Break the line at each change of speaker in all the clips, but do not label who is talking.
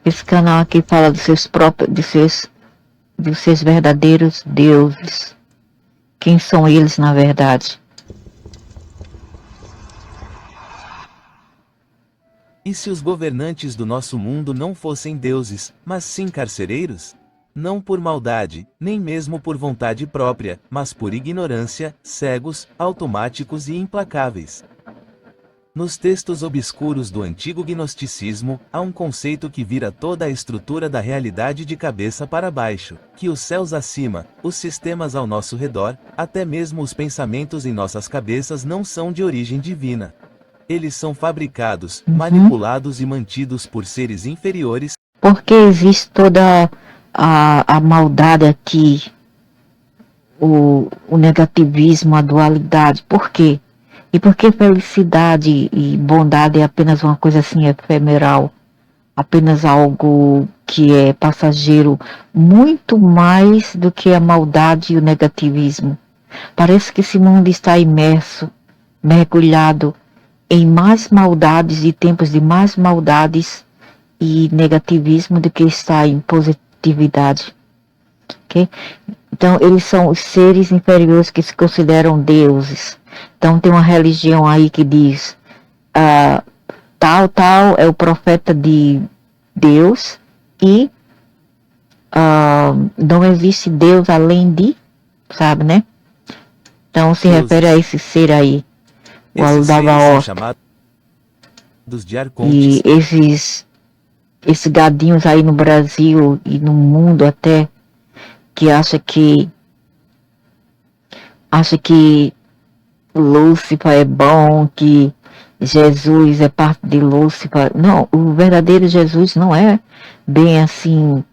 Esse canal aqui fala dos seus próprios, dos seus verdadeiros deuses. Quem são eles na verdade?
E se os governantes do nosso mundo não fossem deuses, mas sim carcereiros? Não por maldade, nem mesmo por vontade própria, mas por ignorância, cegos, automáticos e implacáveis. Nos textos obscuros do antigo gnosticismo, há um conceito que vira toda a estrutura da realidade de cabeça para baixo, que os céus acima, os sistemas ao nosso redor, até mesmo os pensamentos em nossas cabeças não são de origem divina. Eles são fabricados, manipulados e mantidos por seres inferiores.
Porque existe toda a maldade aqui, o negativismo, a dualidade. Por quê? E por que felicidade e bondade é apenas uma coisa assim efemeral? Apenas algo que é passageiro, muito mais do que a maldade e o negativismo. Parece que esse mundo está imerso, mergulhado em mais maldades e tempos de mais maldades e negativismo do que está em positividade. Okay? Então, eles são os seres inferiores que se consideram deuses. Então, tem uma religião aí que diz tal é o profeta de Deus e não existe Deus além de, sabe, né? Então, se refere a esse ser aí, o Aludabaoth.
De arcontes.
E esses gadinhos aí no Brasil e no mundo até, que acha que Lúcifer é bom, que Jesus é parte de Lúcifer. Não, o verdadeiro Jesus não é bem assim,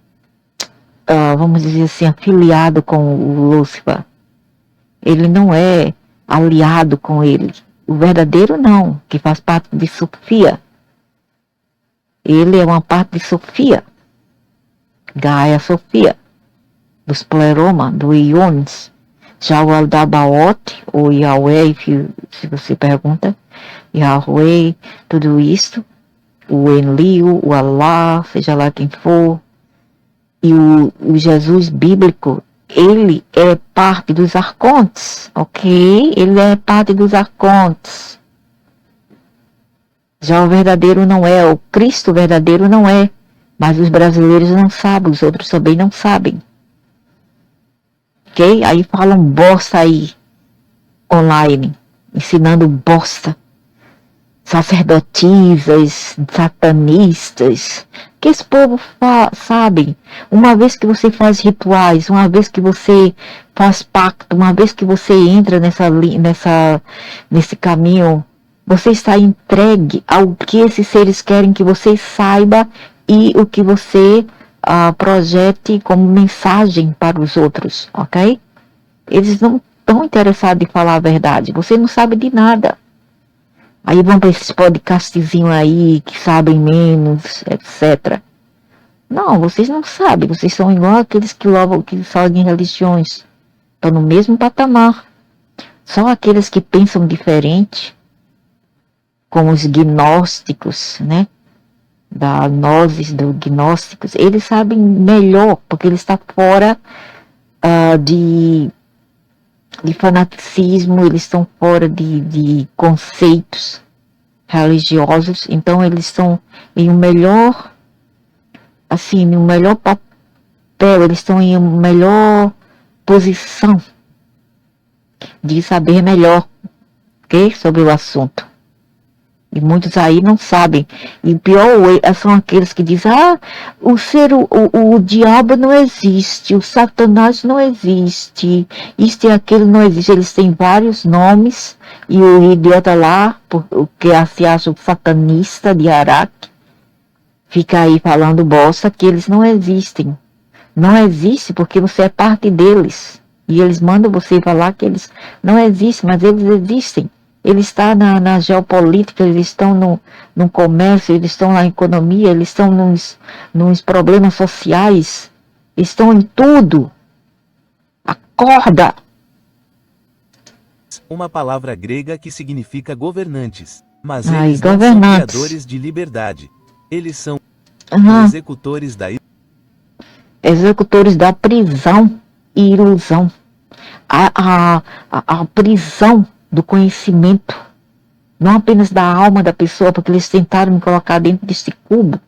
vamos dizer assim, afiliado com o Lúcifer. Ele não é aliado com ele. O verdadeiro não, que faz parte de Sofia. Ele é uma parte de Sofia, Gaia Sofia, dos Pleroma, do Iones. Já o Aldabaoth, ou Yahweh, se você pergunta, Yahweh, tudo isso, o Enlil, o Allah, seja lá quem for, e o Jesus bíblico, ele é parte dos arcontes, ok? Ele é parte dos arcontes. Já o verdadeiro não é, o Cristo verdadeiro não é, mas os brasileiros não sabem, os outros também não sabem. Ok? Aí falam bosta aí, online, ensinando bosta. Sacerdotisas, satanistas, que esse povo sabe, uma vez que você faz rituais, uma vez que você faz pacto, uma vez que você entra nesse caminho, você está entregue ao que esses seres querem que você saiba e o que você projete como mensagem para os outros, ok? Eles não estão interessados em falar a verdade, você não sabe de nada. Aí vão para esses podcastzinhos aí que sabem menos, etc. Não, vocês não sabem, vocês são igual aqueles que seguem religiões. Estão no mesmo patamar. Só aqueles que pensam diferente, como os gnósticos, né? Da gnosis, dos gnósticos, eles sabem melhor, porque eles estão fora de fanaticismo, eles estão fora de conceitos religiosos, então eles estão em um melhor, assim, no melhor papel, eles estão em uma melhor posição de saber melhor, ok? Sobre o assunto. E muitos aí não sabem. E pior são aqueles que dizem, o diabo não existe, o satanás não existe, isto e aquilo não existe. Eles têm vários nomes, e o idiota lá, que se acha o satanista de Araque, fica aí falando bosta que eles não existem. Não existe porque você é parte deles. E eles mandam você falar que eles não existem, mas eles existem. Eles estão na geopolítica, eles estão no comércio, eles estão na economia, eles estão nos problemas sociais, estão em tudo. Acorda!
Uma palavra grega que significa governantes, mas
Ai,
eles não são criadores de liberdade. Eles são
Aham.
executores da
Executores da prisão e ilusão. A prisão do conhecimento, não apenas da alma da pessoa, porque eles tentaram me colocar dentro desse cubo,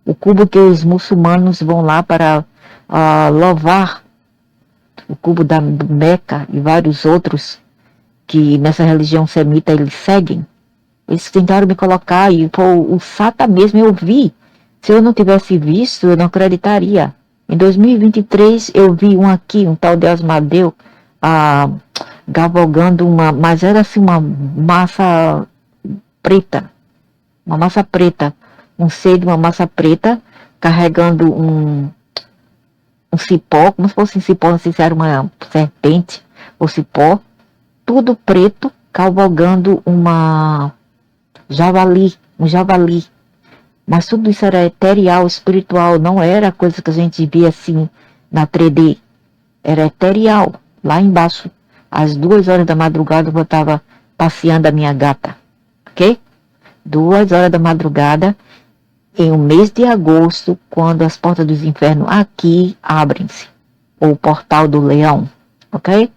o cubo que os muçulmanos vão lá para louvar, o cubo da Meca e vários outros que nessa religião semita eles seguem. Eles tentaram me colocar e o Sata mesmo eu vi. Se eu não tivesse visto, eu não acreditaria. Em 2023 eu vi um tal de Asmadeu, cavalgando mas era assim uma massa preta, um ser de uma massa preta, carregando um cipó, como se fosse um cipó, não sei se era uma serpente ou cipó, tudo preto, cavalgando um javali, mas tudo isso era eterial, espiritual, não era coisa que a gente via assim na 3D, era eterial, lá embaixo, às 2 horas da madrugada eu estava passeando a minha gata, ok? 2 horas da madrugada, em um mês de agosto, quando as portas dos infernos aqui abrem-se, ou o portal do leão, ok?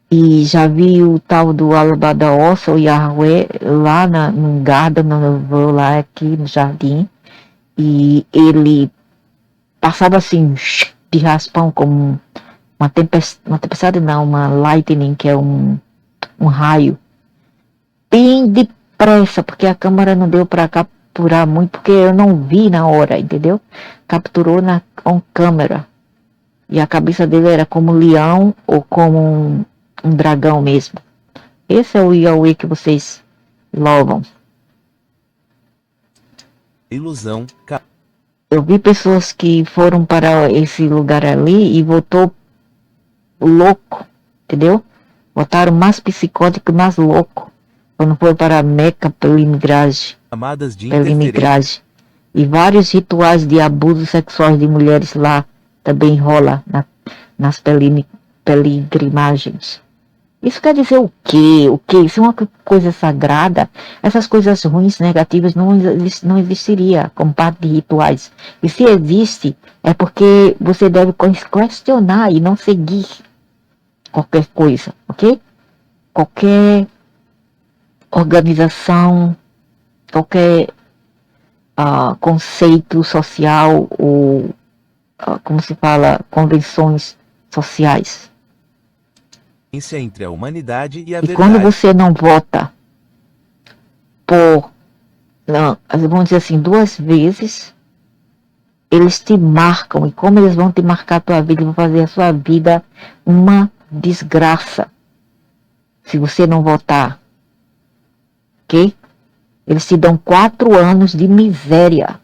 E já vi o tal do Alabadaossa, o Yahweh, lá num garden, eu vou lá aqui no jardim, e ele passava assim, de raspão, como uma tempestade não, uma lightning, que é um raio, bem depressa, porque a câmera não deu para capturar muito, porque eu não vi na hora, entendeu? Capturou com câmera, e a cabeça dele era como um leão, ou como um dragão mesmo. Esse é o Yahweh que vocês louvam.
ilusão.
Eu vi pessoas que foram para esse lugar ali e voltou louco, entendeu? Voltaram mais psicótico, mais louco, quando foi para a Meca pela
Chamadas de
imigragem. E vários rituais de abusos sexuais de mulheres lá também rola nas peregrinagens. Isso quer dizer o quê? Isso é uma coisa sagrada. Essas coisas ruins, negativas, não existiria como parte de rituais. E se existe, é porque você deve questionar e não seguir qualquer coisa, ok? Qualquer organização, qualquer conceito social ou, como se fala, convenções sociais.
Entre a humanidade e a
E
verdade.
quando você não vota vamos dizer assim, 2 vezes, eles te marcam. E como eles vão te marcar a tua vida, vão fazer a sua vida uma desgraça. Se você não votar, ok? Eles te dão 4 anos de miséria.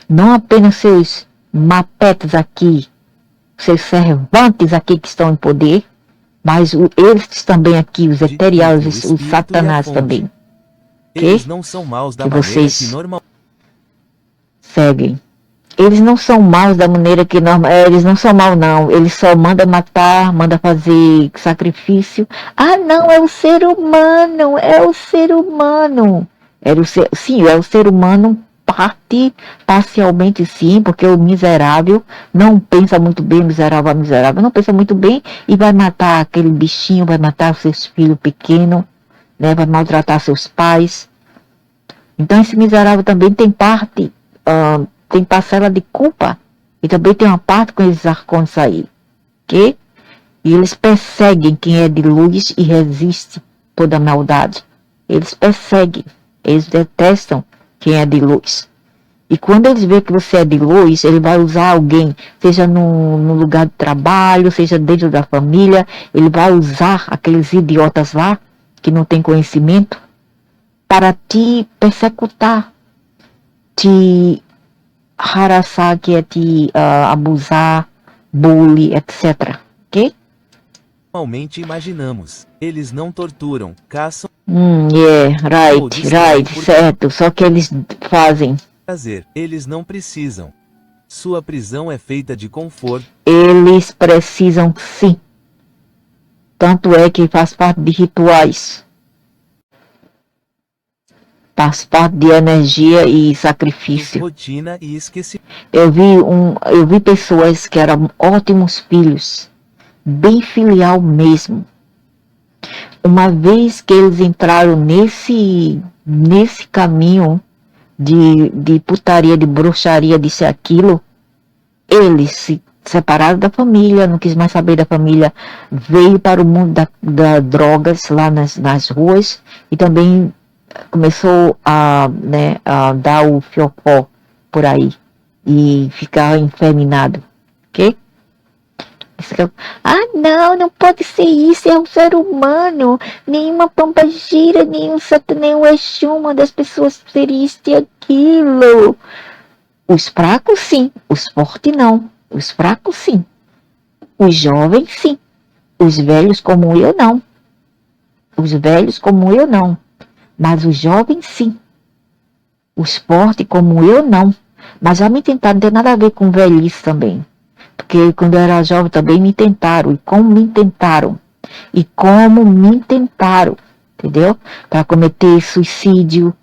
Não apenas seus mapetes aqui, seus servantes aqui que estão em poder, mas eles também aqui, os eteriais, os satanás também.
Eles não são maus da maneira
vocês
que normal
seguem. Eles não são maus da maneira que normal. Eles não são maus, não. Eles só mandam matar, mandam fazer sacrifício. Não, é o ser humano. É o ser humano. Sim, é o ser humano. Parcialmente sim, porque o miserável não pensa muito bem, miserável não pensa muito bem e vai matar aquele bichinho, vai matar os seus filhos pequenos, né, vai maltratar seus pais. Então esse miserável também tem parte, tem parcela de culpa e também tem uma parte com esses arcontes aí, ok? E eles perseguem quem é de luz e resiste toda a maldade. Eles perseguem, eles detestam quem é de luz. E quando eles veem que você é de luz, ele vai usar alguém, seja no lugar de trabalho, seja dentro da família, ele vai usar aqueles idiotas lá, que não tem conhecimento, para te persecutar, te harassar, que é te abusar, bullying, etc. Ok?
normalmente imaginamos. Eles não torturam, caçam.
Right, certo. Só que eles fazem.
Eles não precisam. Sua prisão é feita de conforto.
Eles precisam sim. Tanto é que faz parte de rituais. faz parte de energia e sacrifício.
rotina e esquecimento.
Eu vi pessoas que eram ótimos filhos, bem filial mesmo. Uma vez que eles entraram nesse caminho de putaria, de bruxaria, disso e aquilo, eles se separaram da família, não quis mais saber da família, veio para o mundo da drogas lá nas ruas e também começou a dar o fiofó por aí e ficar enfeminado, ok? Não pode ser isso, é um ser humano, nenhuma pomba gira, nenhum Exu, uma das pessoas seria isso e aquilo. Os fracos sim, os fortes não, os fracos sim, os jovens sim, os velhos como eu não, mas os jovens sim, os fortes como eu não, mas já me tentaram, não tem nada a ver com velhice também. Porque quando eu era jovem também me tentaram. E como me tentaram. Entendeu? Para cometer suicídio.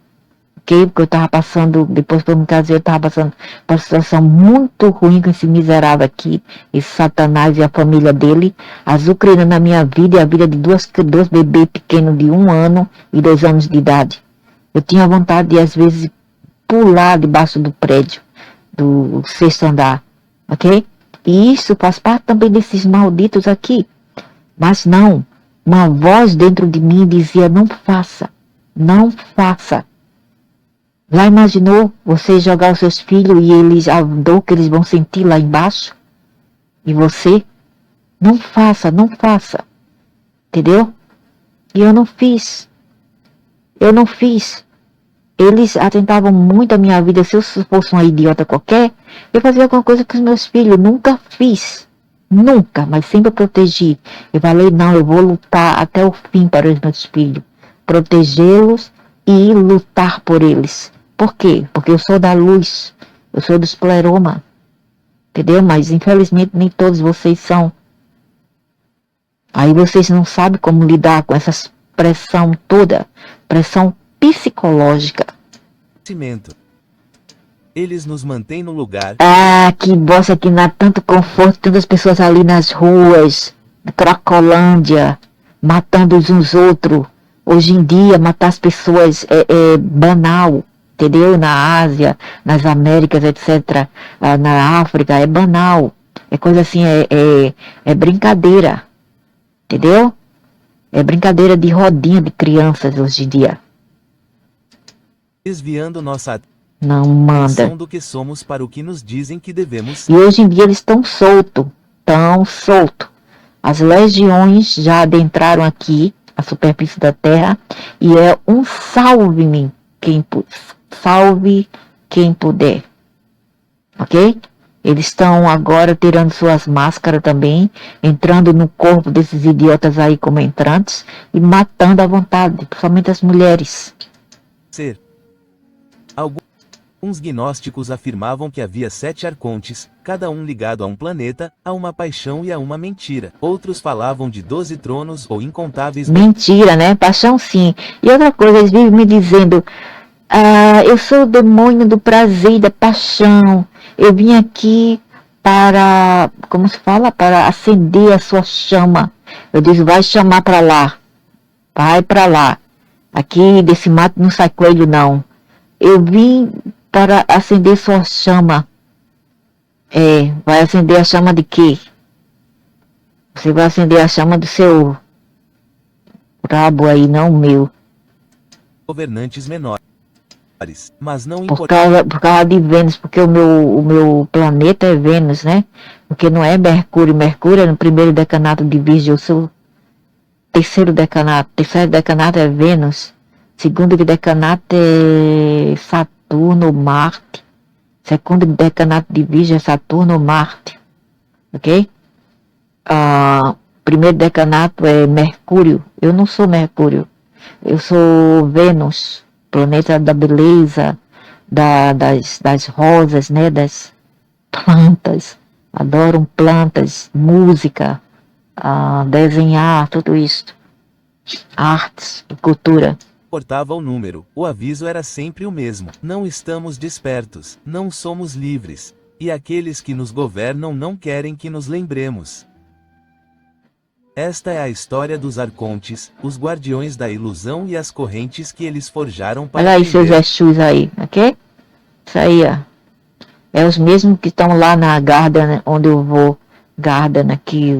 Ok? Porque eu estava passando, depois que eu me casei, eu estava passando por uma situação muito ruim com esse miserável aqui. Esse Satanás e a família dele. Azucrinando na minha vida e a vida de dois bebês pequenos de 1 ano e 2 anos de idade. Eu tinha vontade de, às vezes, pular debaixo do prédio. Do 6º andar. Ok? E isso faz parte também desses malditos aqui. Mas não, uma voz dentro de mim dizia, não faça. Já imaginou você jogar os seus filhos e a dor que eles vão sentir lá embaixo? E você? Não faça. Entendeu? E eu não fiz. Eles atentavam muito a minha vida. Se eu fosse uma idiota qualquer, eu fazia alguma coisa com os meus filhos. Nunca fiz. Nunca, mas sempre protegi. Eu falei, não, eu vou lutar até o fim para os meus filhos. Protegê-los e lutar por eles. Por quê? Porque eu sou da luz. Eu sou do escleroma. Entendeu? Mas infelizmente nem todos vocês são. Aí vocês não sabem como lidar com essa pressão toda. Pressão psicológica.
Eles nos mantêm no lugar.
Que bosta que não há tanto conforto, tantas pessoas ali nas ruas, na Cracolândia, matando uns aos outros. Hoje em dia, matar as pessoas é banal, entendeu? Na Ásia, nas Américas, etc. Na África, é banal. É coisa assim, é brincadeira, entendeu? É brincadeira de rodinha de crianças hoje em dia.
Desviando nossa
não manda
do que somos para o que nos dizem que devemos.
E hoje em dia eles estão soltos. As legiões já adentraram aqui, a superfície da terra, e é um salve-me salve quem puder. Ok? Eles estão agora tirando suas máscaras também, entrando no corpo desses idiotas aí como entrantes e matando à vontade, principalmente as mulheres.
Alguns gnósticos afirmavam que havia 7 arcontes, cada um ligado a um planeta, a uma paixão e a uma mentira. Outros falavam de 12 tronos ou incontáveis...
Mentira, né? Paixão sim. E outra coisa, eles vivem me dizendo, eu sou o demônio do prazer e da paixão. Eu vim aqui para, como se fala? Para acender a sua chama. Eu digo, vai chamar para lá. Vai para lá. Aqui desse mato não sai coelho não. Eu vim para acender sua chama. Vai acender a chama de quê? Você vai acender a chama do seu rabo aí, não o meu.
Governantes menores. Mas não
por causa de Vênus, porque o meu planeta é Vênus, né? Porque não é Mercúrio. Mercúrio é no 1º decanato de Virgem, eu sou 3º decanato. 3º decanato é Vênus. 2º decanato é Saturno, Marte. 2º decanato de Virgem é Saturno, Marte. Ok? 1º decanato é Mercúrio. Eu não sou Mercúrio. Eu sou Vênus. Planeta da beleza, das rosas, né? Das plantas. Adoram plantas, música, desenhar, tudo isso. Artes e cultura.
importava o número, o aviso era sempre o mesmo. Não estamos despertos, não somos livres. E aqueles que nos governam não querem que nos lembremos. Esta é a história dos arcontes, os guardiões da ilusão e as correntes que eles forjaram para
Olha aí seus
prender.
Exus aí, ok? Isso aí, ó. É os mesmos que estão lá na Garden, onde eu vou. Garden aqui,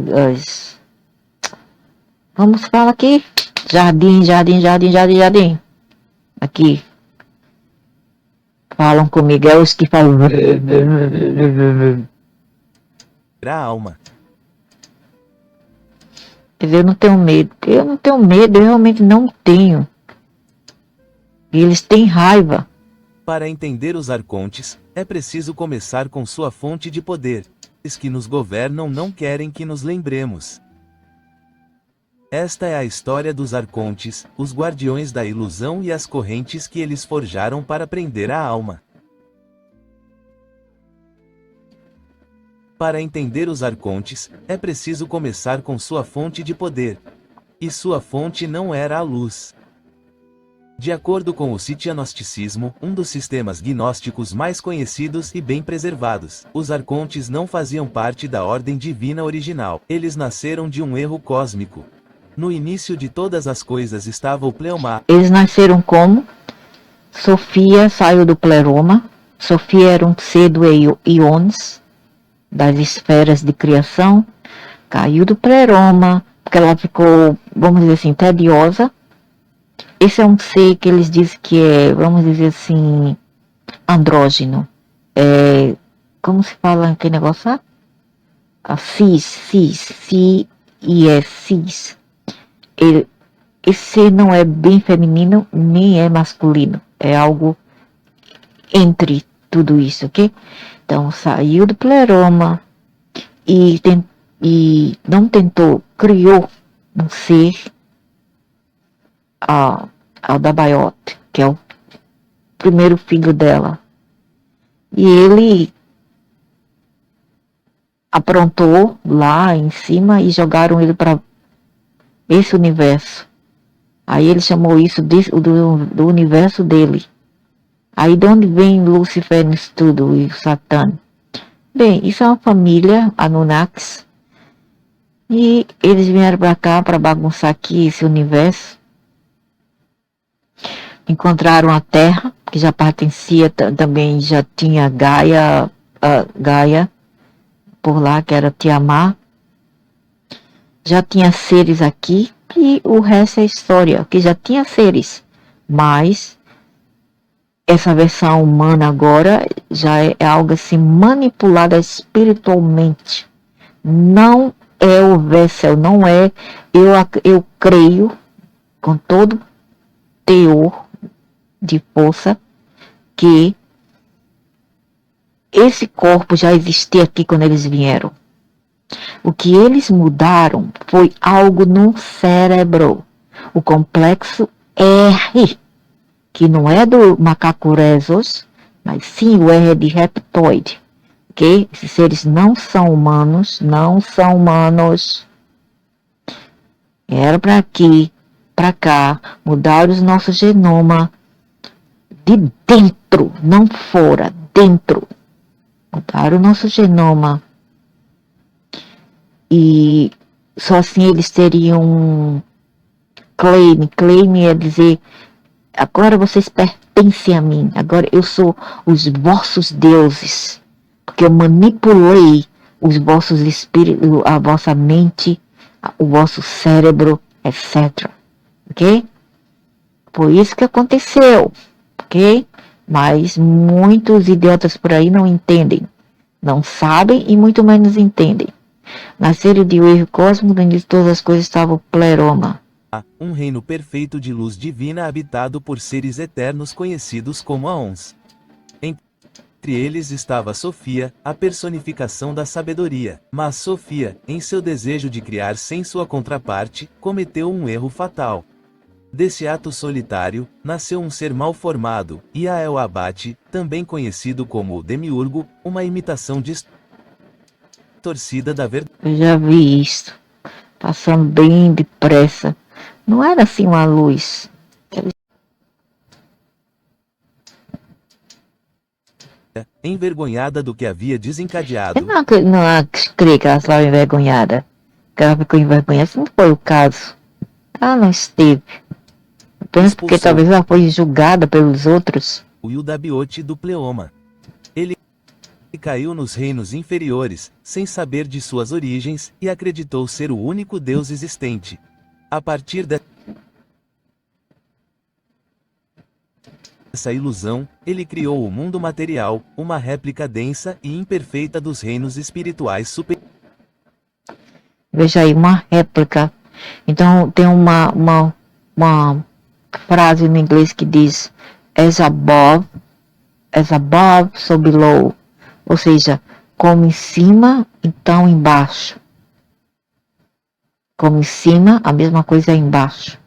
vamos falar aqui. Jardim. Aqui. Falam comigo, é os que falam.
A alma.
Eu não tenho medo. Eu não tenho medo, eu realmente não tenho. E eles têm raiva.
Para entender os arcontes, é preciso começar com sua fonte de poder. Os que nos governam não querem que nos lembremos. Esta é a história dos arcontes, os guardiões da ilusão e as correntes que eles forjaram para prender a alma. Para entender os arcontes, é preciso começar com sua fonte de poder. E sua fonte não era a luz. De acordo com o Sitianosticismo, um dos sistemas gnósticos mais conhecidos e bem preservados, os arcontes não faziam parte da ordem divina original. Eles nasceram de um erro cósmico. No início de todas as coisas estava o Pleomá.
Eles nasceram como? Sofia saiu do pleroma. Sofia era um ser do íons, das esferas de criação. Caiu do pleroma, porque ela ficou, vamos dizer assim, tediosa. Esse é um ser que eles dizem que é, vamos dizer assim, andrógeno. Como se fala aquele negócio lá? Cis. Esse ser não é bem feminino, nem é masculino. É algo entre tudo isso, ok? Então, saiu do pleroma e não tentou, criou um ser, a Dabaiote, que é o primeiro filho dela. E ele aprontou lá em cima e jogaram ele para esse universo. Aí ele chamou isso do universo dele. Aí de onde vem Lúcifer nisso tudo e o Satã? Bem, isso é uma família, Anunnakis. E eles vieram para cá para bagunçar aqui esse universo. Encontraram a Terra, que já pertencia também, já tinha Gaia por lá, que era Tiamat. Já tinha seres aqui, e o resto é história, que já tinha seres. Mas essa versão humana agora já é algo assim manipulada espiritualmente. Não é o Vessel, não é, eu creio, com todo teor de força, que esse corpo já existia aqui quando eles vieram. O que eles mudaram foi algo no cérebro, o complexo R, que não é do macaco Rhesus, mas sim o R de reptoide. Okay? Esses seres não são humanos, Era para aqui, para cá, mudar o nosso genoma de dentro, não fora, dentro. Mudar o nosso genoma. E só assim eles teriam claim é dizer, agora vocês pertencem a mim, agora eu sou os vossos deuses, porque eu manipulei os vossos espíritos, a vossa mente, o vosso cérebro, etc. Ok? Foi isso que aconteceu, ok? Mas muitos idiotas por aí não entendem, não sabem e muito menos entendem. Nasceram de um erro cósmico, onde todas as coisas estavam pleroma.
Um reino perfeito de luz divina habitado por seres eternos conhecidos como Aons. Entre eles estava Sofia, a personificação da sabedoria. Mas Sofia, em seu desejo de criar sem sua contraparte, cometeu um erro fatal. Desse ato solitário, nasceu um ser mal formado, Iael Abate, também conhecido como o Demiurgo, uma imitação distorcida da verdade.
Eu já vi isso, passando bem depressa. Não era assim uma luz.
envergonhada do que havia
Eu
desencadeado,
não creio que ela estava envergonhada. Que ela ficou envergonhada. Isso não foi o caso. Ela não esteve. Apenas porque
expulsou
talvez ela foi julgada pelos outros.
o Yudabiote do Pleoma. Ele caiu nos reinos inferiores, sem saber de suas origens, e acreditou ser o único Deus existente. A partir dessa ilusão, ele criou o mundo material, uma réplica densa e imperfeita dos reinos espirituais superiores.
Veja aí, uma réplica. Então tem uma frase no inglês que diz as above, so below. Ou seja, como em cima, então embaixo. Como em cima, a mesma coisa é embaixo.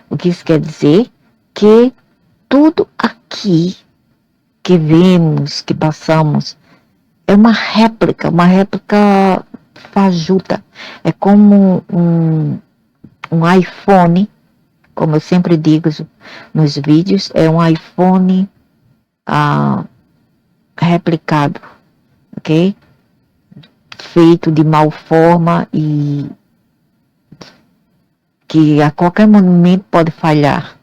O que isso quer dizer? Que tudo aqui que vemos, que passamos, é uma réplica fajuta. É como um iPhone, como eu sempre digo nos vídeos, é um iPhone replicado, ok? Feito de mal forma e que a qualquer momento pode falhar.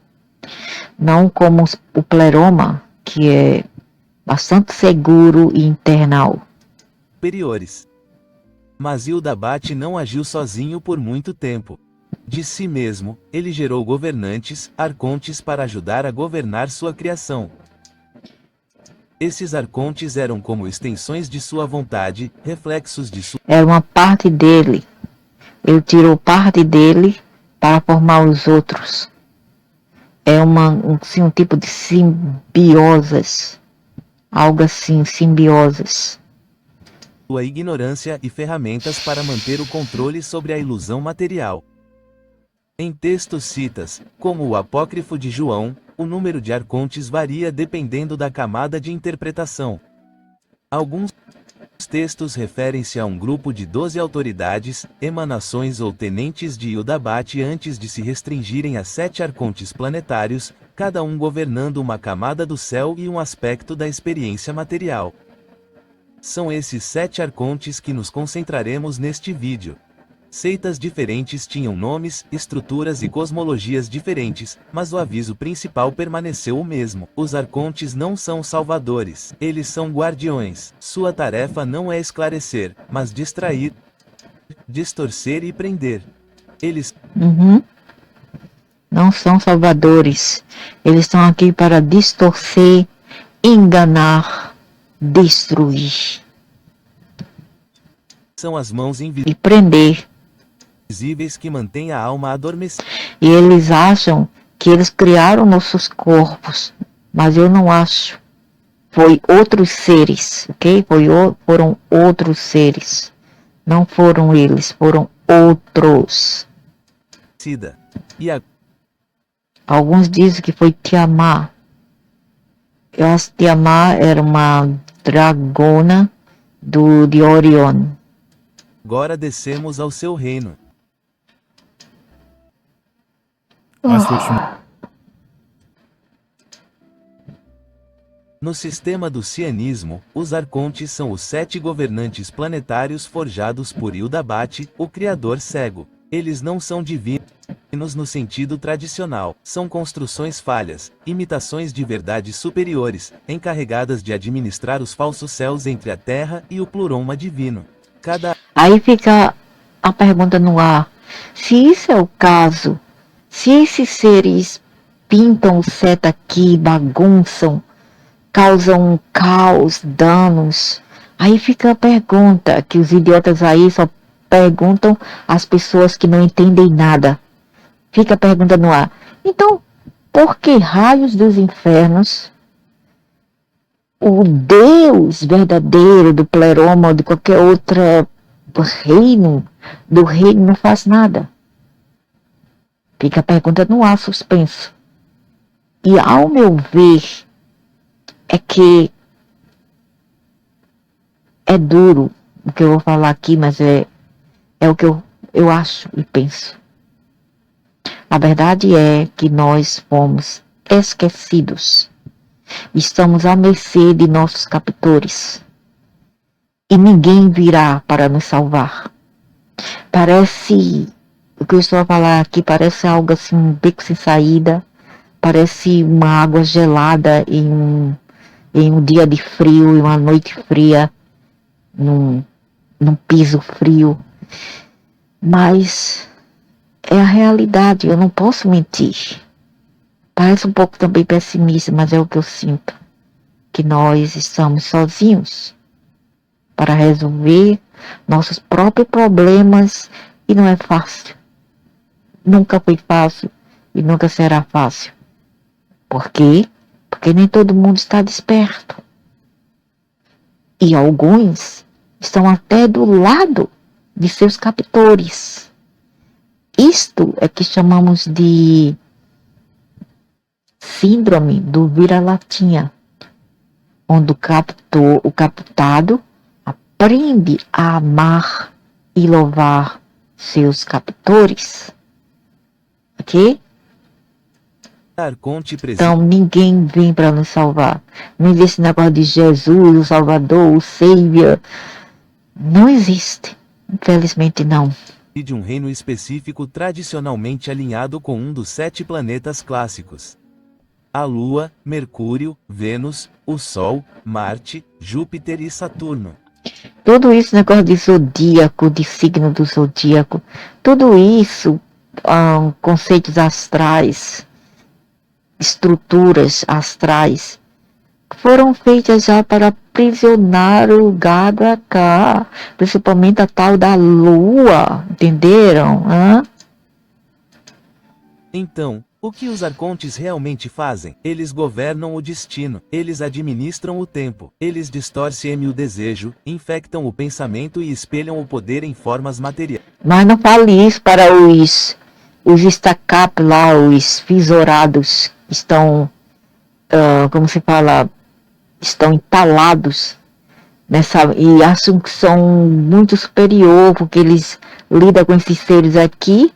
Não como o Pleroma, que é bastante seguro e internal.
Mas Yudabate não agiu sozinho por muito tempo. De si mesmo, ele gerou governantes, arcontes para ajudar a governar sua criação. Esses arcontes eram como extensões de sua vontade, reflexos de sua...
Era uma parte dele. Ele tirou parte dele para formar os outros. É um tipo de simbioses. Algo assim, simbioses.
Sua ignorância e ferramentas para manter o controle sobre a ilusão material. Em textos citas, como o Apócrifo de João, o número de arcontes varia dependendo da camada de interpretação. Alguns textos referem-se a um grupo de 12 autoridades, emanações ou tenentes de Yudabate antes de se restringirem a 7 arcontes planetários, cada um governando uma camada do céu e um aspecto da experiência material. São esses 7 arcontes que nos concentraremos neste vídeo. Seitas diferentes tinham nomes, estruturas e cosmologias diferentes, mas o aviso principal permaneceu o mesmo. Os arcontes não são salvadores, eles são guardiões. Sua tarefa não é esclarecer, mas distrair, distorcer e prender. Eles
não são salvadores. Eles estão aqui para distorcer, enganar, destruir
são as mãos
e prender.
invisíveis que mantêm a alma adormecida.
E eles acham que eles criaram nossos corpos, mas eu não acho. Foi outros seres, ok? Foram outros seres. Não foram eles, foram outros.
E
alguns dizem que foi Tiamat. Eu acho que Tiamat era uma dragona de Orion.
Agora descemos ao seu reino. No sistema do cianismo, os arcontes são os 7 governantes planetários forjados por Yudabate, o criador cego. Eles não são divinos no sentido tradicional, são construções falhas, imitações de verdades superiores, encarregadas de administrar os falsos céus entre a Terra e o pluroma divino.
Aí fica a pergunta no ar: se isso é o caso, se esses seres pintam o seta aqui, bagunçam, causam caos, danos, aí fica a pergunta que os idiotas aí só perguntam às pessoas que não entendem nada. Fica a pergunta no ar: então, por que raios dos infernos o Deus verdadeiro do Pleroma ou de qualquer outro reino, não faz nada? Fica a pergunta no ar, suspenso. E ao meu ver, é que é duro o que eu vou falar aqui, mas é o que eu acho e penso. A verdade é que nós fomos esquecidos. Estamos à mercê de nossos captores. E ninguém virá para nos salvar. Parece, o que eu estou a falar aqui, parece algo assim, um beco sem saída. Parece uma água gelada em um dia de frio, em uma noite fria, num piso frio. Mas é a realidade, eu não posso mentir. Parece um pouco também pessimista, mas é o que eu sinto. Que nós estamos sozinhos para resolver nossos próprios problemas e não é fácil. Nunca foi fácil e nunca será fácil. Por quê? Porque nem todo mundo está desperto. E alguns estão até do lado de seus captores. Isto é que chamamos de síndrome do vira-latinha, onde o captado aprende a amar e louvar seus captores. Ok?
Arconte
Então ninguém vem para nos salvar. Não existe negócio de Jesus, o Salvador, o Savior. Não existe. Infelizmente não.
de um reino específico tradicionalmente alinhado com um dos 7 planetas clássicos. A Lua, Mercúrio, Vênus, o Sol, Marte, Júpiter e Saturno.
Tudo isso, negócio de zodíaco, de signo do zodíaco, tudo isso, conceitos astrais, estruturas astrais, foram feitas já para aprisionar o gado a cá, principalmente a tal da Lua, entenderam?
Então, o que os arcontes realmente fazem? Eles governam o destino, eles administram o tempo, eles distorcem o desejo, infectam o pensamento e espelham o poder em formas materiais.
Mas não fale isso para os estacap lá, os fisorados, estão, como se fala, estão entalados nessa, e acham que são muito superior, porque eles lidam com esses seres aqui,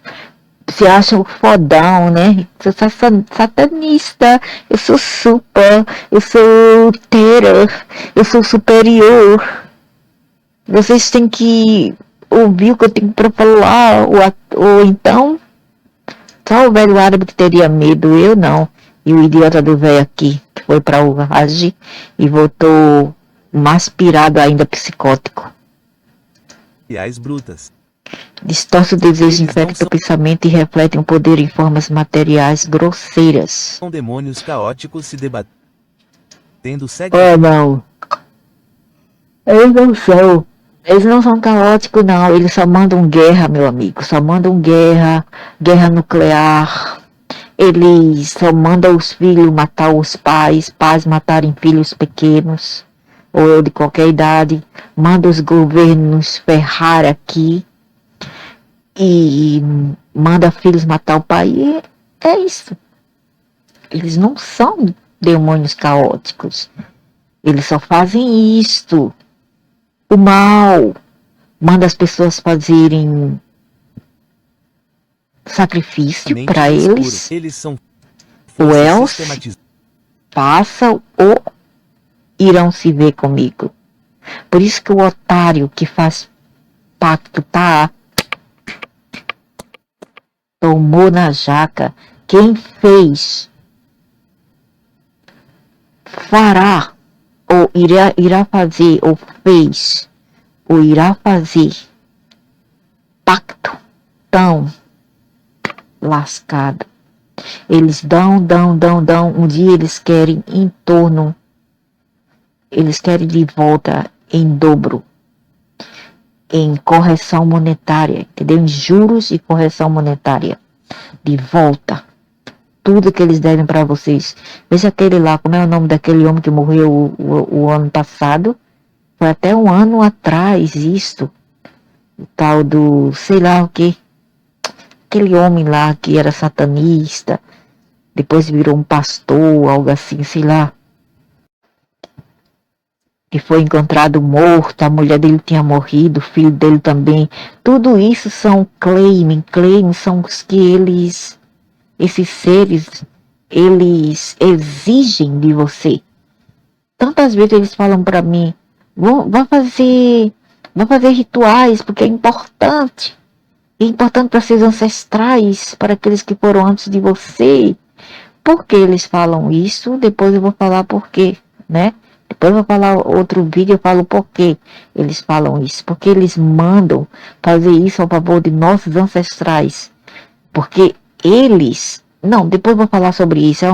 se acham fodão, né? Eu sou satanista, eu sou super, eu sou terror, eu sou superior. Vocês têm que ouvir o que eu tenho para falar, ou então, só o velho árabe que teria medo, eu não. E o idiota do velho aqui, que foi para o Hajj e voltou mais pirado ainda, psicótico.
Brutas.
Distorce o desejo, infecta o pensamento e reflete o poder em formas materiais grosseiras.
São demônios caóticos se debatendo
não. Eles não são caóticos, não. Eles só mandam guerra, meu amigo. Só mandam guerra, guerra nuclear. Eles só mandam os filhos matar os pais, pais matarem filhos pequenos, ou de qualquer idade. Manda os governos ferrar aqui. E manda filhos matar o pai. E é isso. Eles não são demônios caóticos. Eles só fazem isto. O mal. Manda as pessoas fazerem sacrifício para eles.
Eles são
ou else façam ou irão se ver comigo. Por isso que o otário que faz pacto tomou na jaca. Quem fez fará ou irá fazer ou fez ou irá fazer pacto tão lascado. Eles dão. Um dia eles querem em torno. Eles querem de volta em dobro. Em correção monetária, entendeu? Em juros e correção monetária. De volta. Tudo que eles devem para vocês. Veja aquele lá, como é o nome daquele homem que morreu o ano passado? Foi até um ano atrás isto. O tal do, sei lá o que. Aquele homem lá que era satanista. Depois virou um pastor, algo assim, sei lá. Que foi encontrado morto, a mulher dele tinha morrido, o filho dele também. Tudo isso são claims são os que esses seres, eles exigem de você. Tantas vezes eles falam para mim, vá fazer rituais, porque é importante. É importante para seus ancestrais, para aqueles que foram antes de você. Por que eles falam isso? Depois eu vou falar por quê, né? Depois eu vou falar outro vídeo, eu falo por que eles falam isso. Porque eles mandam fazer isso ao favor de nossos ancestrais. Porque eles... Não, depois eu vou falar sobre isso. É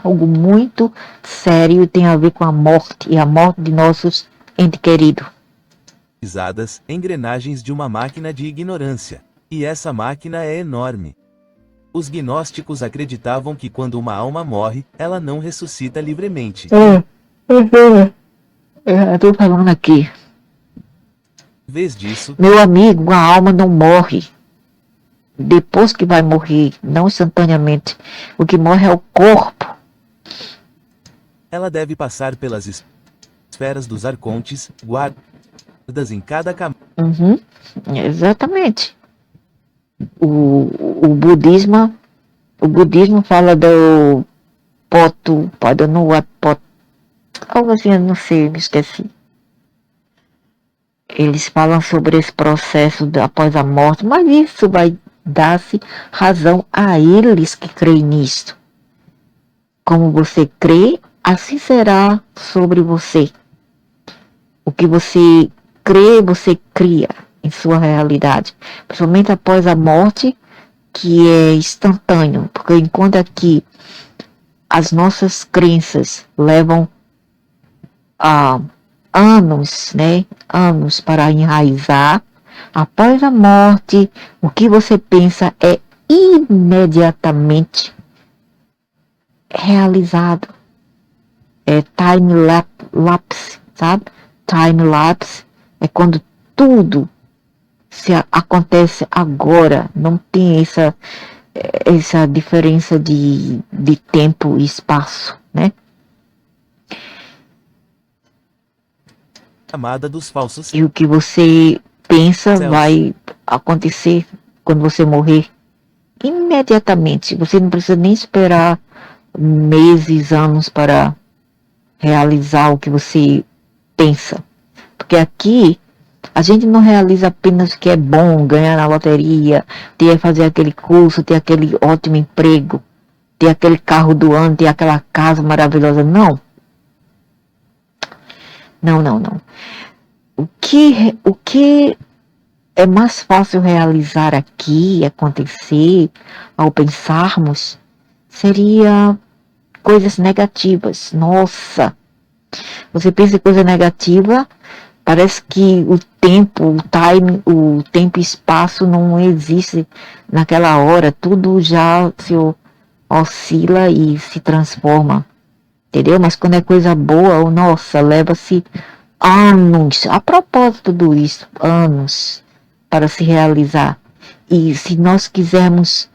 algo muito sério e tem a ver com a morte e a morte de nossos entes queridos.
Engrenagens de uma máquina de ignorância. E essa máquina é enorme. Os gnósticos acreditavam que quando uma alma morre, ela não ressuscita livremente.
Eu estou falando aqui.
Em vez disso,
meu amigo, a alma não morre. Depois que vai morrer, não instantaneamente. O que morre é o corpo.
Ela deve passar pelas esferas dos arcontes, guardas em cada camada.
Exatamente. O budismo fala do poto, algo assim, eu não sei, me esqueci. Eles falam sobre esse processo após a morte, mas isso vai dar-se razão a eles que creem nisto. Como você crê, assim será sobre você. O que você crê, você cria em sua realidade. Principalmente após a morte, que é instantâneo. Porque enquanto aqui as nossas crenças levam a anos, né? Anos para enraizar. Após a morte, o que você pensa é imediatamente realizado. É time lapse, sabe? Time lapse é quando tudo acontece agora. Não tem essa diferença de tempo e espaço, né?
Camada dos falsos.
E o que você pensa vai acontecer quando você morrer imediatamente. Você não precisa nem esperar meses, anos para realizar o que você pensa. Porque aqui a gente não realiza apenas o que é bom, ganhar na loteria, fazer aquele curso, ter aquele ótimo emprego, ter aquele carro do ano, ter aquela casa maravilhosa. Não. Não. O que é mais fácil realizar aqui, acontecer, ao pensarmos, seria coisas negativas. Nossa, você pensa em coisa negativa, parece que o tempo e espaço não existe naquela hora, tudo já se oscila e se transforma, entendeu? Mas quando é coisa boa, nossa, leva-se anos, a propósito tudo isso, anos para se realizar. E se nós quisermos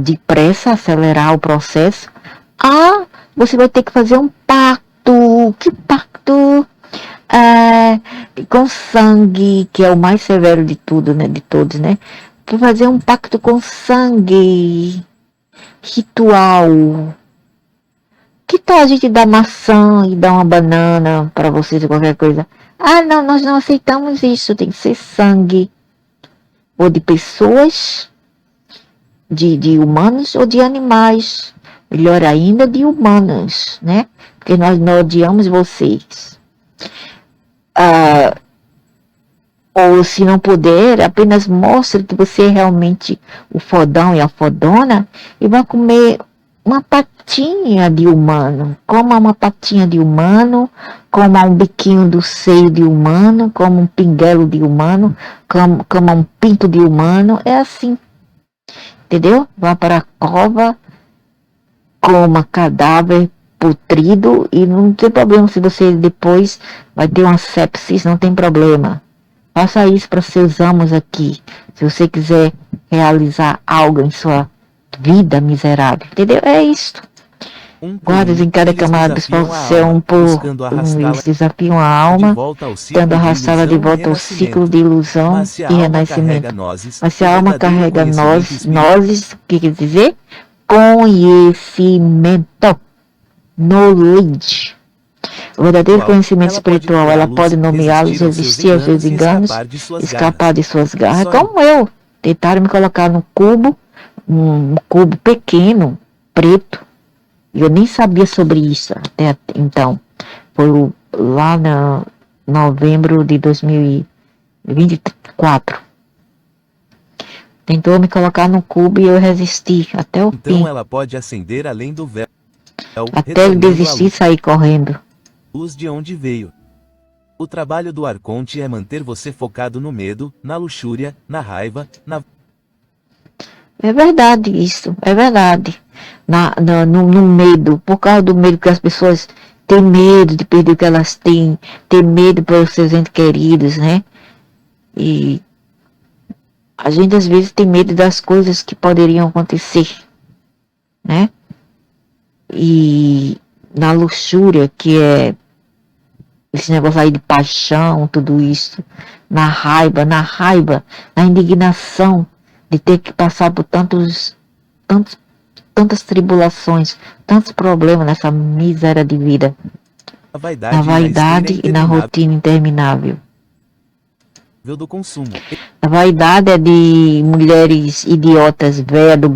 depressa acelerar o processo, você vai ter que fazer um pacto. Que pacto? Com sangue, que é o mais severo de tudo, né? De todos, né? Vai fazer um pacto com sangue. Ritual. Que tal a gente dar maçã e dar uma banana para vocês ou qualquer coisa? Não, nós não aceitamos isso. Tem que ser sangue. Ou de pessoas, de humanos ou de animais. Melhor ainda, de humanos, né? Porque nós não odiamos vocês. Ou se não puder, apenas mostre que você é realmente o fodão e a fodona e vai comer uma patinha de humano. Coma uma patinha de humano, coma um biquinho do seio de humano, coma um pinguelo de humano, coma um pinto de humano. É assim, entendeu? Vá para a cova, coma cadáver putrido e não tem problema se você depois vai ter uma sepsis, não tem problema. Faça isso para seus amos aqui. Se você quiser realizar algo em sua vida miserável. Entendeu? É isto. Guardas em cada camada do espaço eles desafiam a alma, tentando arrastá-la de volta ao ciclo de ilusão e renascimento. Mas se a alma carrega nozes, o que quer dizer? conhecimento. Knowledge. O verdadeiro conhecimento espiritual, ela pode nomeá-los, resistir aos seus enganos, escapar de suas garras. Como eu. Tentaram me colocar num cubo pequeno, preto. E eu nem sabia sobre isso até então. Foi lá em novembro de 2024. Tentou me colocar no cubo e eu resisti até o fim.
Então ela pode acender além do véu.
Até ele desistir e sair correndo.
Luz de onde veio. O trabalho do arconte é manter você focado no medo, na luxúria, na raiva,
É verdade isso, é verdade. No medo, por causa do medo que as pessoas têm medo de perder o que elas têm, têm medo pelos seus entes queridos, né? E a gente às vezes tem medo das coisas que poderiam acontecer, né? E na luxúria, que é esse negócio aí de paixão, tudo isso, na raiva, na indignação de ter que passar por tantas tribulações, tantos problemas nessa miséria de vida, na vaidade e na rotina interminável.
Do consumo.
A vaidade é de mulheres idiotas, velhas do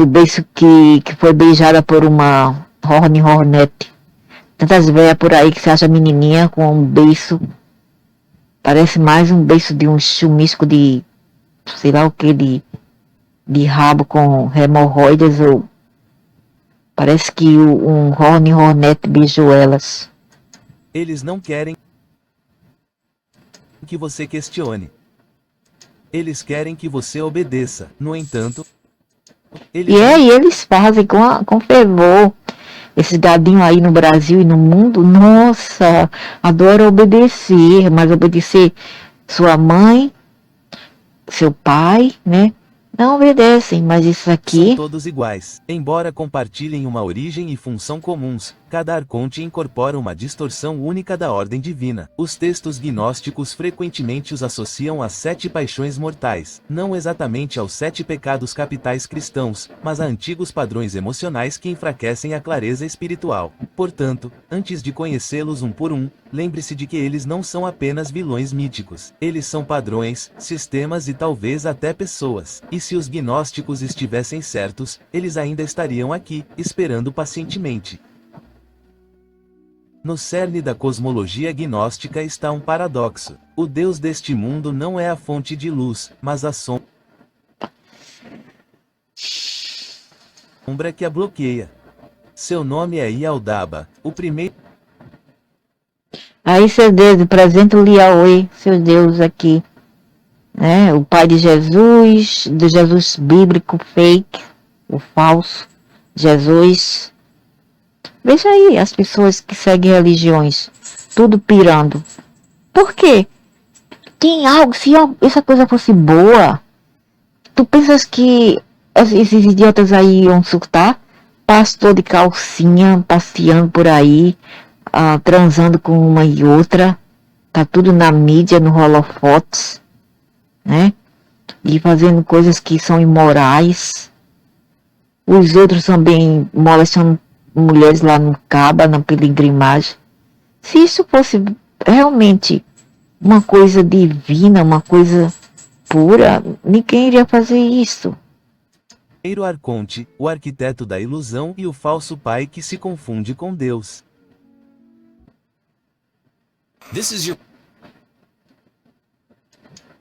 berço que foi beijada por uma hornete. Tantas velhas por aí que se acha menininha com um beiço. Parece mais um beiço de um chumisco de sei lá o que, de rabo com hemorroidas, ou parece que um hornete beijou elas.
Eles não querem que você questione. Eles querem que você obedeça. No entanto,
eles fazem com fervor. Esses gadinhos aí no Brasil e no mundo, nossa, adora obedecer, mas obedecer sua mãe, seu pai, né? Não obedecem, mas isso aqui...
São todos iguais. Embora compartilhem uma origem e função comuns, cada arconte incorpora uma distorção única da ordem divina. Os textos gnósticos frequentemente os associam às 7 paixões mortais, não exatamente aos 7 pecados capitais cristãos, mas a antigos padrões emocionais que enfraquecem a clareza espiritual. Portanto, antes de conhecê-los um por um, lembre-se de que eles não são apenas vilões míticos. Eles são padrões, sistemas e talvez até pessoas. E se os gnósticos estivessem certos, eles ainda estariam aqui, esperando pacientemente. No cerne da cosmologia gnóstica está um paradoxo. O Deus deste mundo não é a fonte de luz, mas a sombra que a bloqueia. Seu nome é Yaldaba, o primeiro...
Aí, seu Deus, apresenta o Yahweh, seu Deus aqui. Né? O pai de Jesus, do Jesus bíblico fake, o falso Jesus. Veja aí as pessoas que seguem religiões, tudo pirando. Por quê? Tem algo, se essa coisa fosse boa, tu pensas que esses idiotas aí iam surtar? Pastor de calcinha, passeando por aí, transando com uma e outra, tá tudo na mídia, no holofotes, né? E fazendo coisas que são imorais. Os outros também molestando mulheres lá no Caba, na peregrinagem. Se isso fosse realmente uma coisa divina, uma coisa pura, ninguém iria fazer isso.
O arconte, o arquiteto da ilusão e o falso pai que se confunde com Deus.
This is your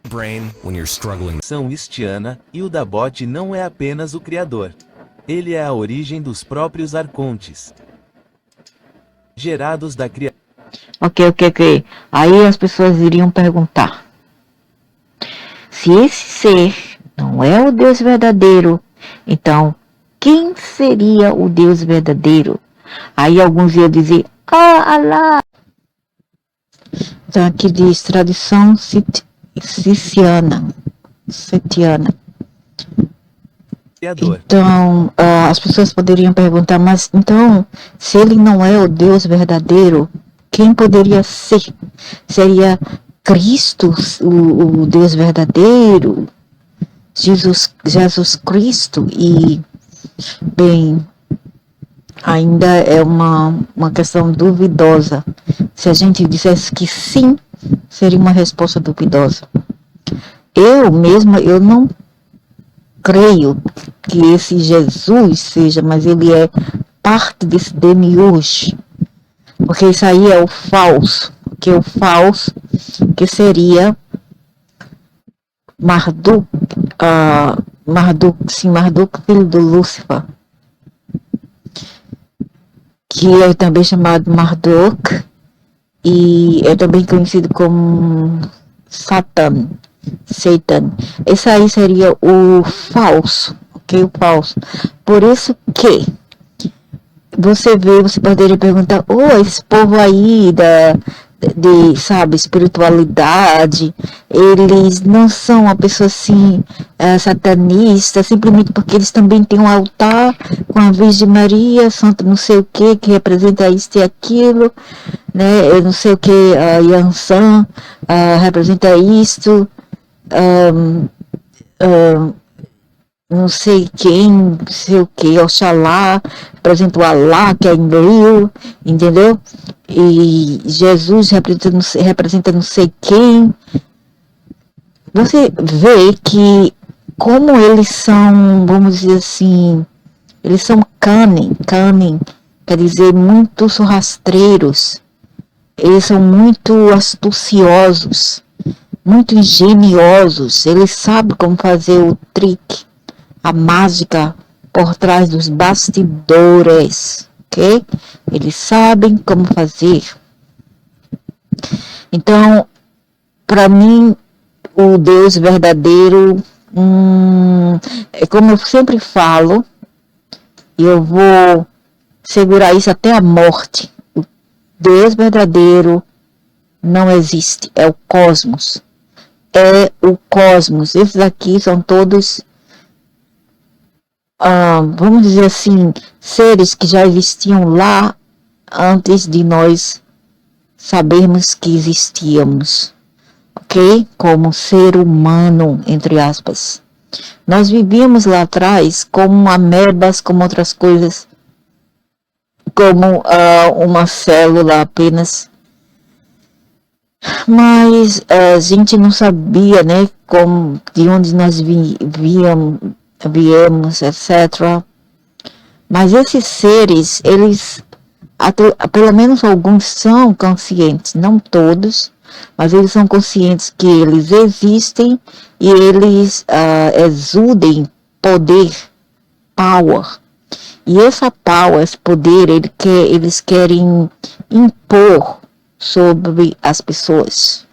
brain when you're struggling.
São Istiana, e o Dabote não é apenas o criador. Ele é a origem dos próprios arcontes. Gerados da criação.
Ok. Aí as pessoas iriam perguntar: se esse ser não é o Deus verdadeiro, então quem seria o Deus verdadeiro? Aí alguns iam dizer: Alá. Então aqui diz tradição setiana. Então, as pessoas poderiam perguntar, mas então, se ele não é o Deus verdadeiro, quem poderia ser? Seria Cristo o Deus verdadeiro? Jesus Cristo e, bem, ainda é uma questão duvidosa. Se a gente dissesse que sim, seria uma resposta duvidosa. Eu não creio que esse Jesus seja, mas ele é parte desse demiurge, porque isso aí é o falso, que seria Marduk, Marduk, filho do Lúcifer, que é também chamado Marduk e é também conhecido como Satan. Esse aí seria o falso, ok? O falso. Por isso que você poderia perguntar, esse povo aí sabe, espiritualidade, eles não são uma pessoa assim, satanista, simplesmente porque eles também têm um altar com a Virgem Maria, santo não sei o que representa isto e aquilo, né? Eu não sei o que, Yansan representa isto, não sei quem, não sei o que, Oxalá, representa o Alá, que é Enlil, entendeu? E Jesus representa não sei quem. Você vê que como eles são, vamos dizer assim, eles são cunning, quer dizer, muito rastreiros, eles são muito astuciosos, muito engenhosos, eles sabem como fazer o trick, a mágica por trás dos bastidores, ok? Eles sabem como fazer. Então, para mim, o Deus verdadeiro, é como eu sempre falo, e eu vou segurar isso até a morte. O Deus verdadeiro não existe, é o cosmos. É o cosmos. Esses aqui são todos, vamos dizer assim, seres que já existiam lá antes de nós sabermos que existíamos, ok? Como ser humano, entre aspas. Nós vivíamos lá atrás como amebas, como outras coisas, como uma célula apenas. Mas a gente não sabia, né, de onde nós viemos, etc. Mas esses seres, eles, pelo menos alguns são conscientes, não todos, mas eles são conscientes que eles existem e eles exudem poder, power. E essa power, esse poder, eles querem impor sobre as pessoas.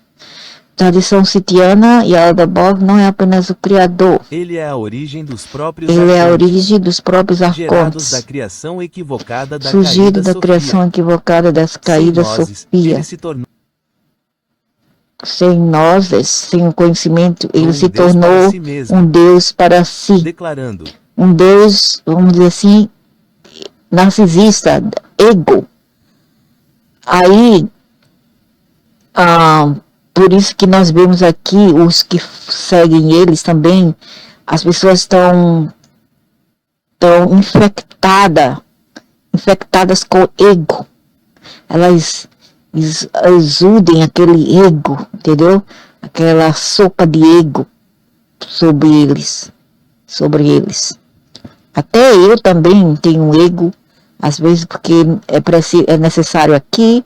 Tradição sitiana e Yaldabaoth não é apenas o criador.
Ele é a origem dos próprios
Ele é a
arcontes,
origem dos próprios
gerados
arcontes,
da criação equivocada da
surgido
caída
da
Sofia.
criação equivocada das caídas
Sem nozes,
Sofia.
ele se tornou
Sem nozes, sem o conhecimento, ele se
Deus para
tornou
si mesmo,
um Deus para si.
declarando:
Um Deus, vamos dizer assim, narcisista, ego. Aí, por isso que nós vemos aqui, os que seguem eles também, as pessoas estão infectadas com ego. Elas exudem aquele ego, entendeu? Aquela sopa de ego sobre eles. Até eu também tenho ego, às vezes porque é necessário aqui,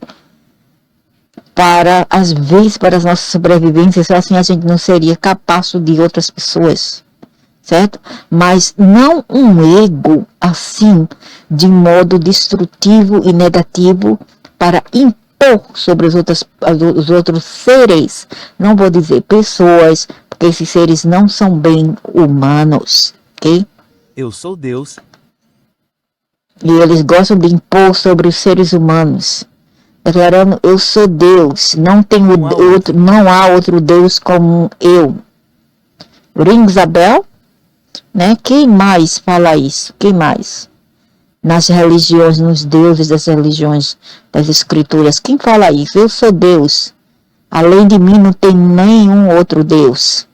às vezes para as nossas sobrevivências, só assim a gente não seria capaz de outras pessoas, certo? Mas não um ego assim, de modo destrutivo e negativo, para impor sobre os outros seres, não vou dizer pessoas, porque esses seres não são bem humanos, ok?
Eu sou Deus.
E eles gostam de impor sobre os seres humanos, declarando: eu sou Deus, não há outro Deus como eu. Rings a bell? Né? Quem mais fala isso? Quem mais? Nas religiões, nos deuses das religiões, das escrituras, quem fala isso? Eu sou Deus. Além de mim não tem nenhum outro Deus.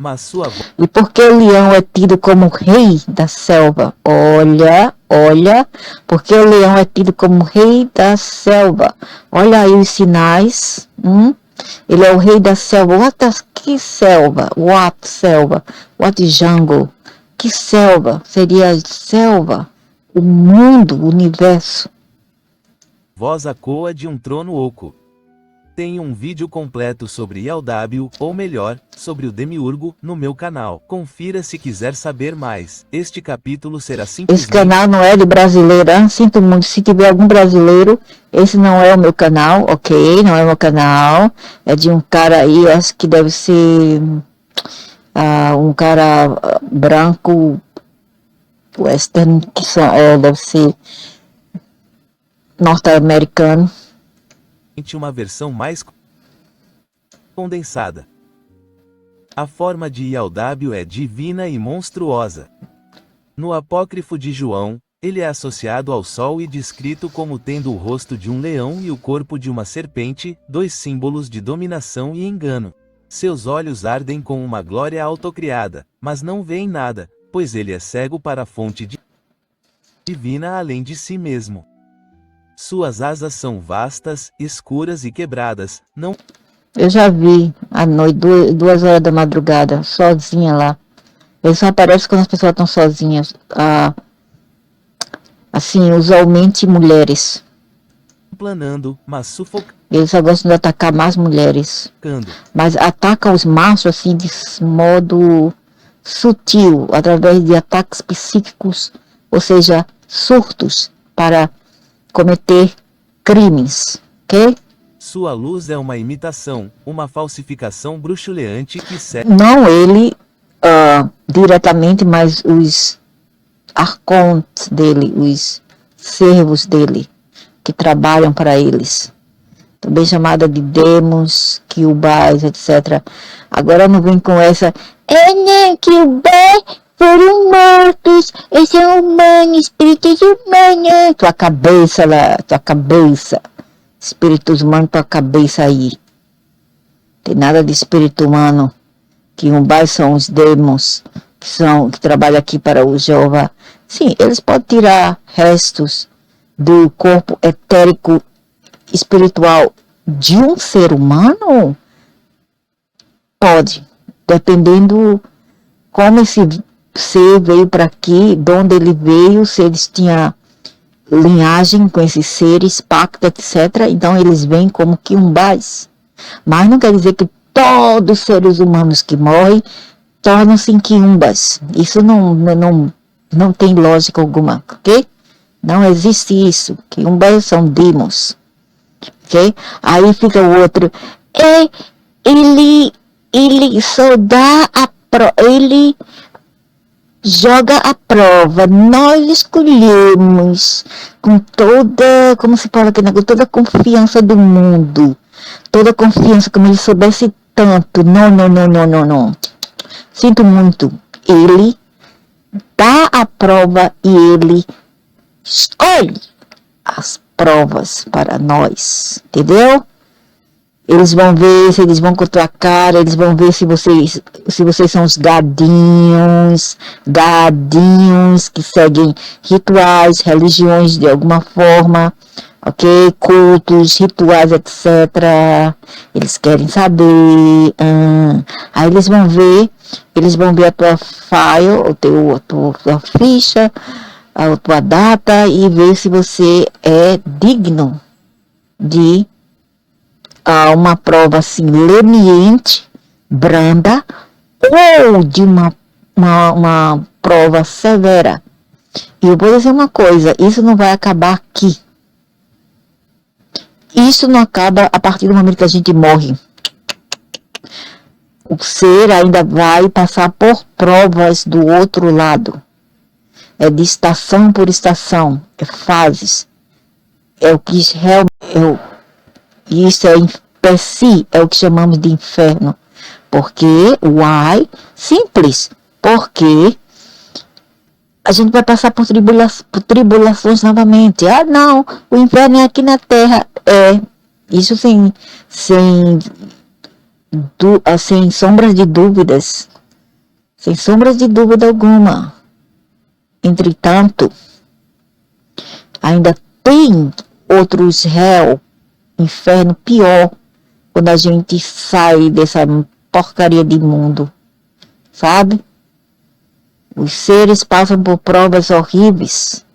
mas sua
E por que o leão é tido como rei da selva? Olha, porque o leão é tido como rei da selva. Olha aí os sinais. Ele é o rei da selva. Que selva? What selva? What jungle? Que selva? Seria a selva, o mundo, o universo.
voz ecoa de um trono oco. Tem um vídeo completo sobre Yaldabaoth, ou melhor, sobre o Demiurgo, no meu canal. Confira se quiser saber mais. Este capítulo será
Esse
simplesmente...
canal não é de brasileiro, hein? Sinto muito. Se tiver algum brasileiro, esse não é o meu canal, ok? Não é o meu canal. É de um cara aí, acho que deve ser um cara branco, western, deve ser norte-americano.
uma versão mais condensada. A forma de Yaldabaoth é divina e monstruosa. No apócrifo de João, ele é associado ao sol e descrito como tendo o rosto de um leão e o corpo de uma serpente, dois símbolos de dominação e engano. Seus olhos ardem com uma glória autocriada, mas não veem nada, pois ele é cego para a fonte divina além de si mesmo. Suas asas são vastas, escuras e quebradas, não...
Eu já vi à noite, 2 horas da madrugada, sozinha lá. Ele só aparece quando as pessoas estão sozinhas. Assim, usualmente mulheres.
planando, mas sufocando.
Eles só gostam de atacar mais mulheres. Mas ataca os machos assim de modo sutil, através de ataques psíquicos, ou seja, surtos, para cometer crimes, ok?
Sua luz é uma imitação, uma falsificação bruxuleante que segue...
Não ele diretamente, mas os arcontes dele, os servos dele, que trabalham para eles. Também chamada de demos, Kyubais, etc. Agora não vem com essa... Kyubai foram mortos, esse é humano, espíritos humanos. Tua cabeça lá, tua cabeça. Espíritos humanos, tua cabeça aí. Tem nada de espírito humano. Kyubai são os demos que trabalham aqui para o Jeová. Sim, eles podem tirar restos do corpo etérico espiritual de um ser humano? Pode, dependendo como esse ser veio para aqui, de onde ele veio, se eles tinham linhagem com esses seres, pacto, etc. Então eles vêm como quiumbás. Mas não quer dizer que todos os seres humanos que morrem tornam-se quiumbas. Isso não tem lógica alguma, ok? Não existe isso. Quiumbas são demos. Ok? Aí fica o outro. Ele só dá ele joga a prova. Nós escolhemos com toda, como se fala aqui, com toda a confiança do mundo. Toda a confiança, como ele soubesse tanto. Não. Sinto muito. Ele dá a prova e ele escolhe as provas para nós, entendeu? Eles vão ver se eles vão com a tua cara, eles vão ver se vocês são os gadinhos que seguem rituais, religiões de alguma forma, ok? Cultos, rituais, etc. Eles querem saber. Aí eles vão ver a tua file, a tua ficha, a tua data e ver se você é digno de uma prova assim leniente, branda, ou de uma prova severa. E eu vou dizer uma coisa, isso não vai acabar aqui. Isso não acaba a partir do momento que a gente morre. O ser ainda vai passar por provas do outro lado. É de estação por estação, é fases. É o que realmente... Isso per si é o que chamamos de inferno. Porque, simples, porque a gente vai passar por tribulações novamente. Não, o inferno é aqui na Terra. Isso sem sombras de dúvidas. sem sombras de dúvida alguma. Entretanto, ainda tem outros réus, inferno pior, quando a gente sai dessa porcaria de mundo, sabe? Os seres passam por provas horríveis.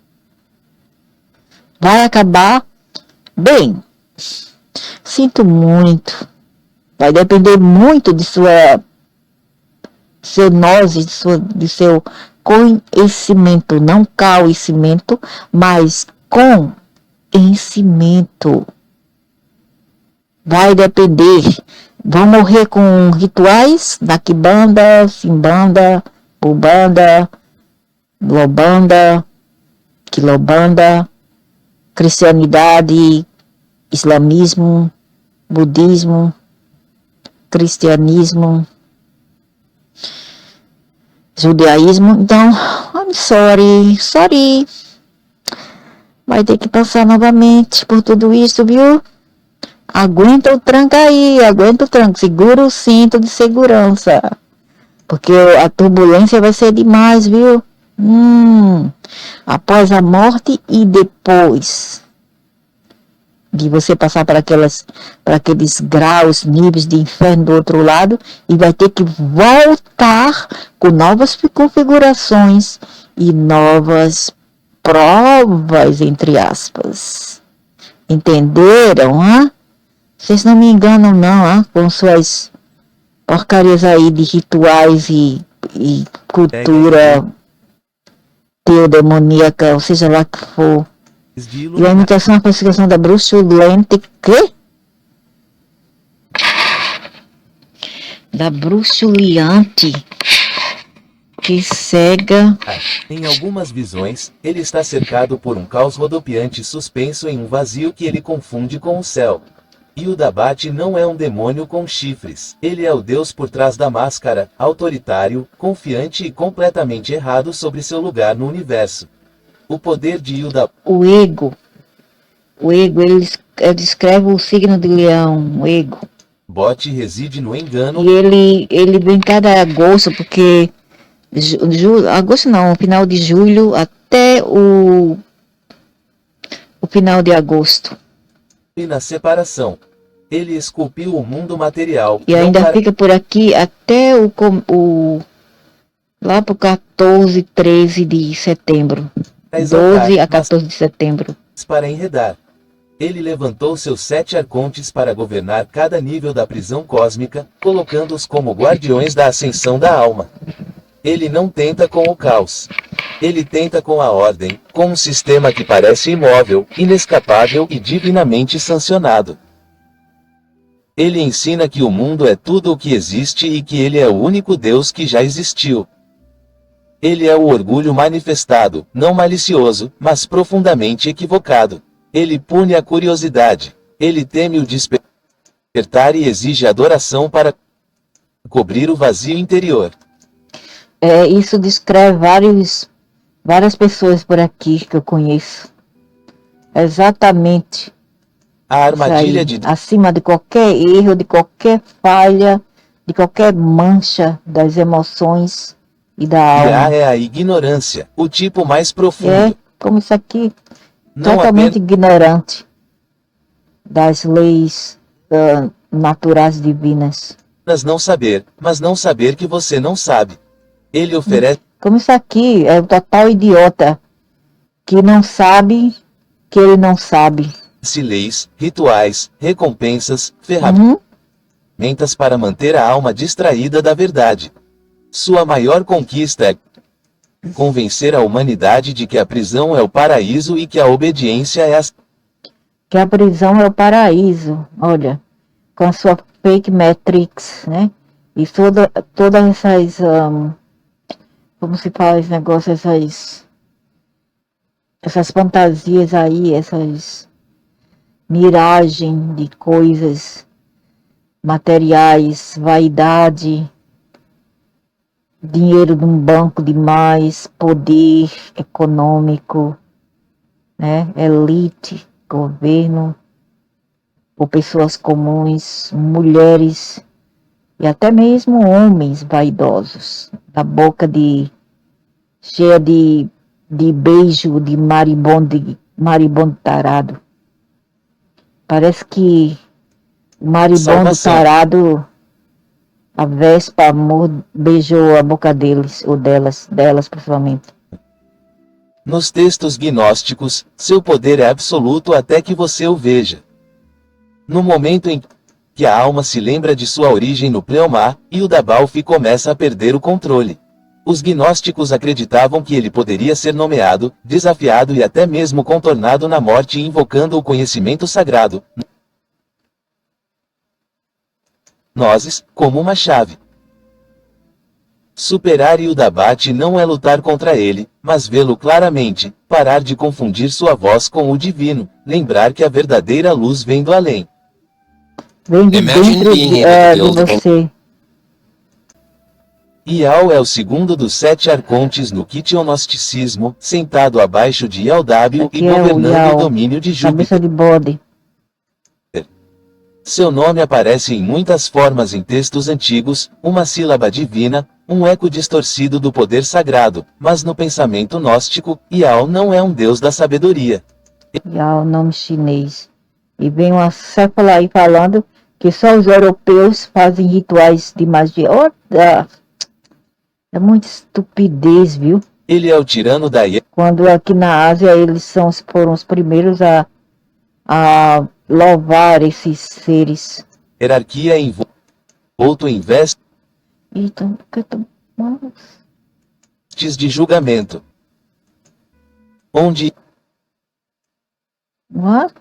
Vai acabar bem. Sinto muito. Vai depender muito de seu nozes, de seu conhecimento, não conhecimento, mas conhecimento. Vai depender. Vão morrer com rituais da Quimbanda, Simbanda, Ubanda, Lobanda, Quilobanda, cristianidade, islamismo, budismo, cristianismo, judaísmo. Então, I'm sorry. Vai ter que passar novamente por tudo isso, viu? Aguenta o tranco aí, segura o cinto de segurança, porque a turbulência vai ser demais, viu? Após a morte e depois de você passar para aqueles graus, níveis de inferno do outro lado, e vai ter que voltar com novas configurações e novas provas, entre aspas. Entenderam, hã? Vocês não me enganam não, hã? Com suas porcarias aí de rituais e cultura teodemoníaca, ou seja lá que for. E a imitação e falsificação da bruxulente, que? Da bruxuleante que cega.
Em algumas visões, ele está cercado por um caos rodopiante suspenso em um vazio que ele confunde com o céu. E o Dabate não é um demônio com chifres. Ele é o Deus por trás da máscara, autoritário, confiante e completamente errado sobre seu lugar no universo. O poder de Yuda...
O ego, ele descreve o signo de leão, o ego.
Bote reside no engano.
E ele vem cada agosto, porque... agosto não, final de julho até o final de agosto.
E na separação. Ele esculpiu o mundo material.
E ainda fica por aqui até lá pro 14, 13 de setembro. 12 a 14 de setembro.
Para enredar. Ele levantou seus 7 arcontes para governar cada nível da prisão cósmica, colocando-os como guardiões da ascensão da alma. Ele não tenta com o caos. Ele tenta com a ordem, com um sistema que parece imóvel, inescapável e divinamente sancionado. Ele ensina que o mundo é tudo o que existe e que ele é o único Deus que já existiu. Ele é o orgulho manifestado, não malicioso, mas profundamente equivocado. Ele pune a curiosidade. Ele teme o despertar e exige adoração para cobrir o vazio interior.
Isso descreve várias pessoas por aqui que eu conheço. Exatamente.
A armadilha de...
acima de qualquer erro, de qualquer falha, de qualquer mancha das emoções e da alma.
É a ignorância, o tipo mais profundo.
Como isso aqui,
não
totalmente ignorante das leis naturais divinas.
Mas não saber que você não sabe. Ele oferece...
Como isso aqui é o total idiota que não sabe que ele não sabe.
Leis, rituais, recompensas, ferramentas para manter a alma distraída da verdade. Sua maior conquista é convencer a humanidade de que a prisão é o paraíso e que a obediência é
que a prisão é o paraíso, olha, com a sua fake matrix, né? E todas essas, como se fala esse negócio, essas fantasias aí, essas miragem de coisas materiais, vaidade, dinheiro de um banco demais, poder econômico, né? Elite, governo, ou pessoas comuns, mulheres e até mesmo homens vaidosos, da boca cheia de beijo de maribondo tarado. Parece que o maribondo
Salvação.
tarado, a Vespa beijou a boca deles, ou delas principalmente.
Nos textos gnósticos, seu poder é absoluto até que você o veja. No momento em que a alma se lembra de sua origem no Pleomar, e o Dabalf começa a perder o controle. Os gnósticos acreditavam que ele poderia ser nomeado, desafiado e até mesmo contornado na morte invocando o conhecimento sagrado, nozes, como uma chave. Superar Yudabate não é lutar contra ele, mas vê-lo claramente, parar de confundir sua voz com o divino, lembrar que a verdadeira luz vem do além.
Vem de
Imagine
dentro
being able to
de
build
você.
Ial é o segundo dos 7 arcontes no Quitionosticismo, sentado abaixo de Yaldábio
Aqui
e
é o
governando
Ial,
o domínio de Júpiter.
cabeça de bode.
Seu nome aparece em muitas formas em textos antigos, uma sílaba divina, um eco distorcido do poder sagrado, mas no pensamento gnóstico, Ial não é um deus da sabedoria.
Ial, nome chinês. E vem uma século aí falando que só os europeus fazem rituais de magia. É muita estupidez, viu?
Ele é o tirano da
Quando aqui na Ásia eles foram os primeiros a louvar esses seres.
hierarquia envolto em vestes
Então,
de julgamento. Onde
what?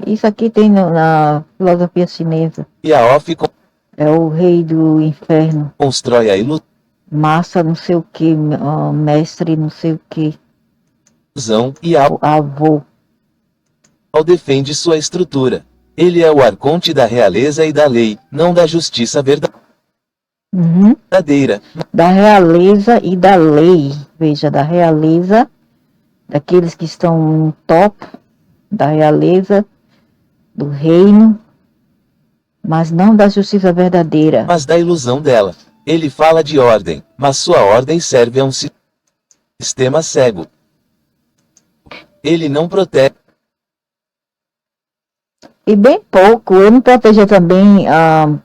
Isso aqui tem na filosofia chinesa.
Iaof
É o rei do inferno.
constrói a ilusão
Massa não sei o que, mestre não sei o que,
e Ao
avô.
defende sua estrutura. Ele é o arconte da realeza e da lei, não da justiça
Uhum.
verdadeira.
Da realeza e da lei. Veja, da realeza, daqueles que estão no top, da realeza, do reino, mas não da justiça verdadeira.
Mas da ilusão dela. Ele fala de ordem, mas sua ordem serve a um sistema cego. Ele não protege.
E bem pouco, eu não protegia também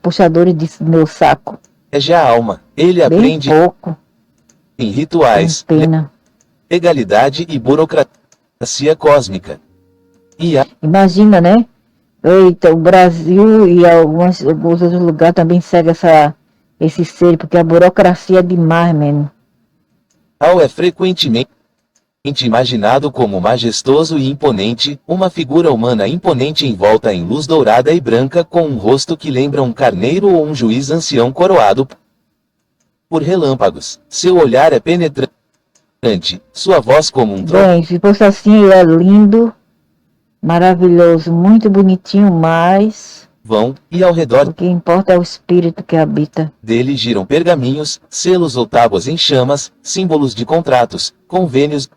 puxadores de meu saco.
A alma. Ele
Bem
aprende
pouco,
em
com
rituais,
pena.
legalidade e burocracia cósmica.
Imagina, né? Eita, o Brasil e alguns outros lugares também seguem esse ser, porque a burocracia é demais, mesmo.
Ao é frequentemente imaginado como majestoso e imponente, uma figura humana imponente envolta em luz dourada e branca com um rosto que lembra um carneiro ou um juiz ancião coroado por relâmpagos. Seu olhar é penetrante, sua voz como um trovão.
Bem, se fosse assim, ele é lindo, maravilhoso, muito bonitinho, mas
E ao redor
o que importa é o espírito que habita.
dele giram pergaminhos, selos ou tábuas em chamas, símbolos de contratos, convênios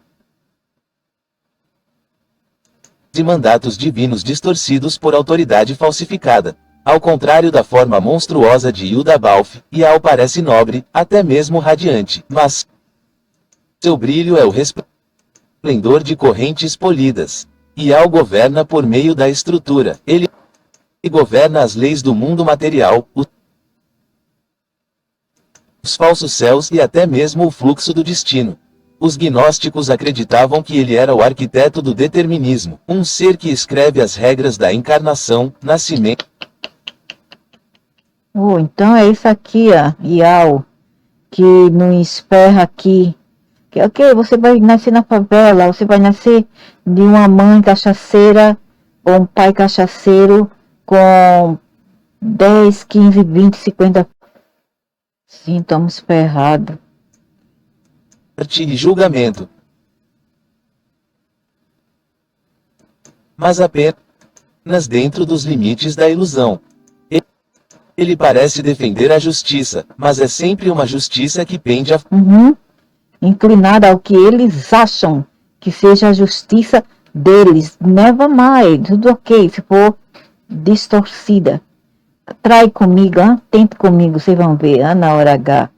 e mandatos divinos distorcidos por autoridade falsificada. Ao contrário da forma monstruosa de Yudabauth, Ial parece nobre, até mesmo radiante, mas seu brilho é o resplendor de correntes polidas. Ial governa por meio da estrutura. Ele governa as leis do mundo material, os falsos céus e até mesmo o fluxo do destino. Os gnósticos acreditavam que ele era o arquiteto do determinismo, um ser que escreve as regras da encarnação, nascimento.
Então é isso aqui, Ial, que nos ferra aqui. Que, ok, você vai nascer na favela, você vai nascer de uma mãe cachaceira ou um pai cachaceiro com 10, 15, 20, 50. Sim, estamos ferrados.
E julgamento. Mas apenas dentro dos limites da ilusão. Ele parece defender a justiça, mas é sempre uma justiça que pende a
Inclinada ao que eles acham que seja a justiça deles. Never mind, tudo ok, se for distorcida. Trai comigo, tente comigo, vocês vão ver, na hora H.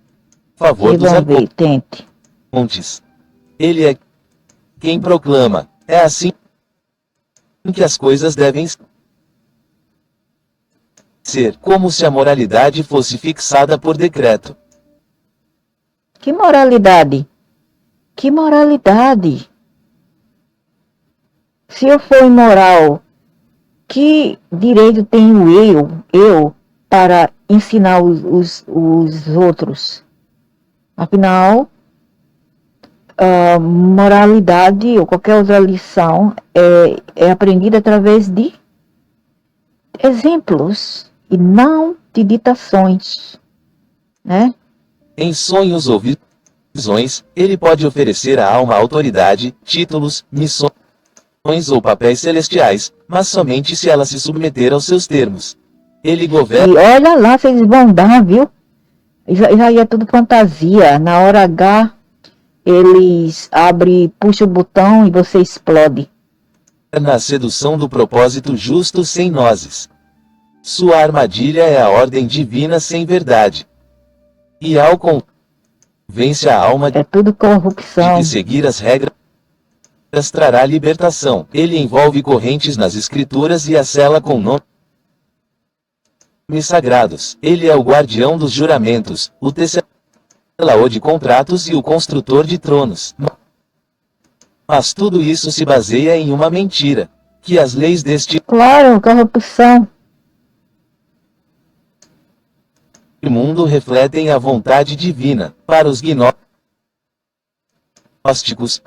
Favor
Vocês
dos
vão ver, tente.
arcontes. Ele é quem proclama. É assim que as coisas devem ser, como se a moralidade fosse fixada por decreto.
Que moralidade? Que moralidade? Se eu for imoral, que direito tenho eu para ensinar os outros? Afinal, a moralidade ou qualquer outra lição é aprendida através de exemplos e não de ditações, né?
Em sonhos ou visões, ele pode oferecer à alma autoridade, títulos, missões ou papéis celestiais, mas somente se ela se submeter aos seus termos. Ele governa.
E olha lá, vocês vão dar, viu? Já é tudo fantasia. Na hora H, eles abrem, puxa o botão e você explode.
Na sedução do propósito justo sem nozes. Sua armadilha é a ordem divina sem verdade. E ao convence a alma
É tudo
de
corrupção.
que seguir as regras trará libertação. Ele envolve correntes nas escrituras e a sela com nomes sagrados. Ele é o guardião dos juramentos, o tecelão de contratos e o construtor de tronos. Mas tudo isso se baseia em uma mentira, que as leis deste
Claro, corrupção.
mundo refletem a vontade divina. Para os gnósticos,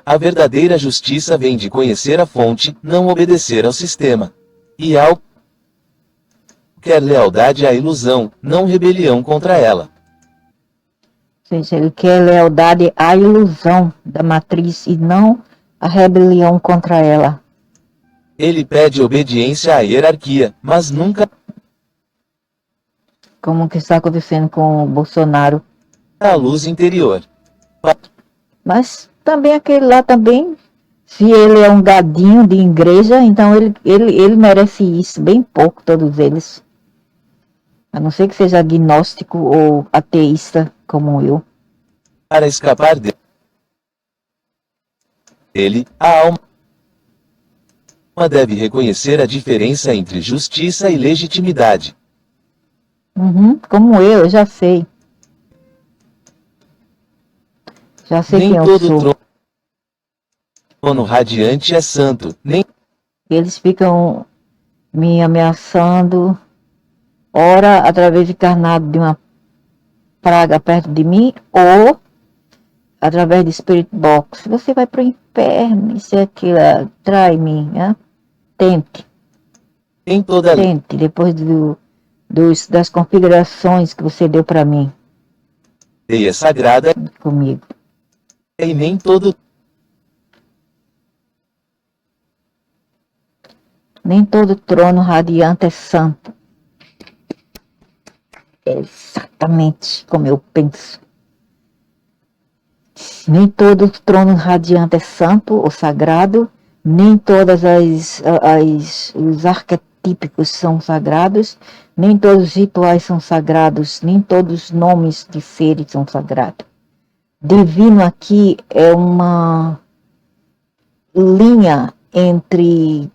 a verdadeira justiça vem de conhecer a fonte, não obedecer ao sistema. E ao quer lealdade à ilusão, não rebelião contra ela.
Ou seja, ele quer lealdade à ilusão da matriz e não a rebelião contra ela.
Ele pede obediência à hierarquia, mas nunca
Como que está acontecendo com o Bolsonaro.
à luz interior.
Mas também aquele lá também, se ele é um gadinho de igreja, então ele merece isso, bem pouco, todos eles. A não ser que seja agnóstico ou ateísta, como eu.
Para escapar dele, a alma deve reconhecer a diferença entre justiça e legitimidade.
Como eu já sei. Já sei
Nem
quem eu
todo
sou.
trono radiante é santo, nem
Eles ficam me ameaçando, ora através de encarnado de uma praga perto de mim, ou através de Spirit Box. Você vai para o inferno, isso é aquilo, trai-me, né? Tente,
em toda
depois das configurações que você deu para mim,
lei é sagrada
comigo.
e nem todo
Nem todo trono radiante é santo. É exatamente como eu penso. Nem todo trono radiante é santo ou sagrado, nem todas os arquetípicos são sagrados, nem todos os rituais são sagrados, nem todos os nomes de seres são sagrados. Divino aqui é uma linha entre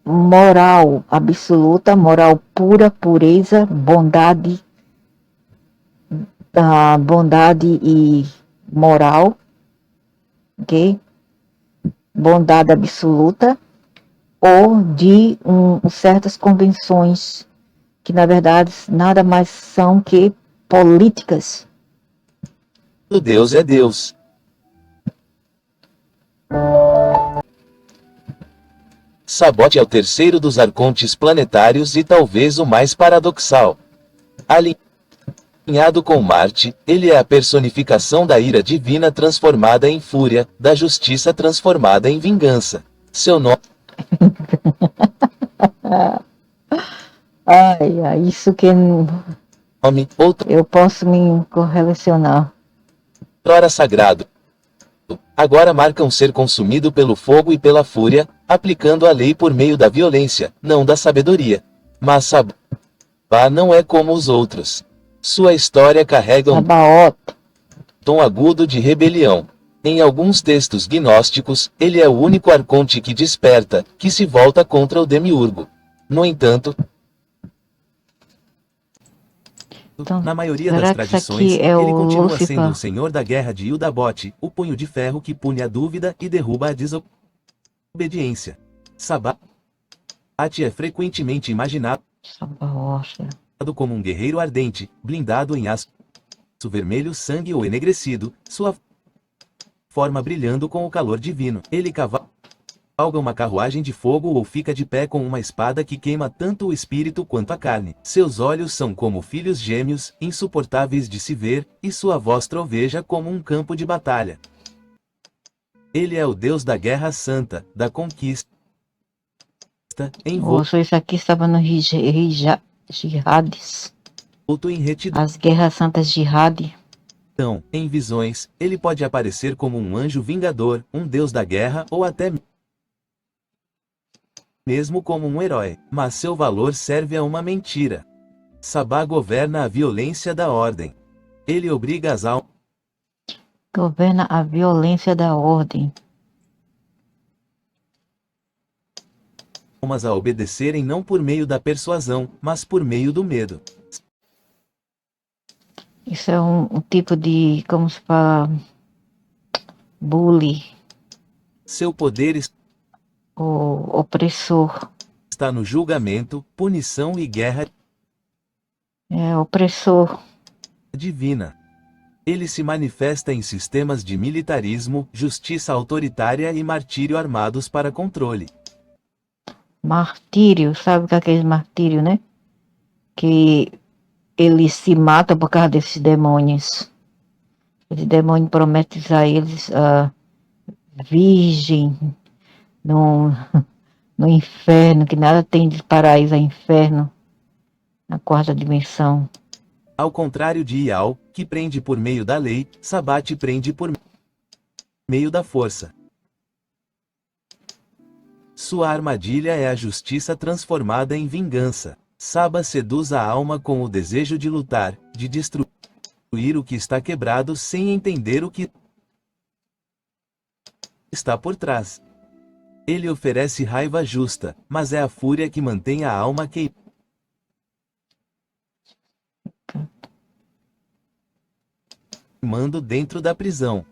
moral absoluta, moral pura, pureza, bondade e moral, ok? Bondade absoluta, ou de certas convenções que, na verdade, nada mais são que políticas.
Deus é Deus. Sabote é o terceiro dos arcontes planetários e talvez o mais paradoxal. Alinhado com Marte, ele é a personificação da ira divina transformada em fúria, da justiça transformada em vingança. Seu nome
Isso que eu posso me correlacionar.
outrora sagrado, agora marcam ser consumido pelo fogo e pela fúria, aplicando a lei por meio da violência, não da sabedoria. Mas Sabá não é como os outros. Sua história carrega um
Sabaoth.
tom agudo de rebelião. Em alguns textos gnósticos, ele é o único arconte que desperta, que se volta contra o demiurgo. No entanto,
Então,
na maioria
será
das
que isso
tradições,
aqui é
ele
o
continua
Lúcifer?
sendo o senhor da guerra de Ildabote, o punho de ferro que pune a dúvida e derruba a desobediência. Sabá é frequentemente imaginado
Sabaoth.
como um guerreiro ardente, blindado em aço vermelho sangue ou enegrecido, sua forma brilhando com o calor divino. Ele cavalga uma carruagem de fogo ou fica de pé com uma espada que queima tanto o espírito quanto a carne. Seus olhos são como filhos gêmeos, insuportáveis de se ver, e sua voz troveja como um campo de batalha. Ele é o Deus da guerra santa, da conquista,
Ouço, isso aqui estava no Jihadis.
envolto em retidão.
As guerras santas Jihad.
Então, em visões, ele pode aparecer como um anjo vingador, um deus da guerra ou até mesmo como um herói, mas seu valor serve a uma mentira. Sabá governa a violência da ordem. Ele obriga as
Governa a violência da ordem.
almas a obedecerem não por meio da persuasão, mas por meio do medo.
Isso é um tipo de, como se fala, bully,
Seu poder
o opressor.
está no julgamento, punição e guerra
É opressor.
divina. Ele se manifesta em sistemas de militarismo, justiça autoritária e martírio armados para controle.
Martírio, sabe o que é aquele martírio, né? Que eles se matam por causa desses demônios. Esse demônio promete a eles virgem no inferno, que nada tem de paraíso a inferno, na quarta dimensão.
Ao contrário de Ial, que prende por meio da lei, Sabate prende por meio da força. Sua armadilha é a justiça transformada em vingança. Saba seduz a alma com o desejo de lutar, de destruir o que está quebrado sem entender o que está por trás. Ele oferece raiva justa, mas é a fúria que mantém a alma queimando dentro da prisão.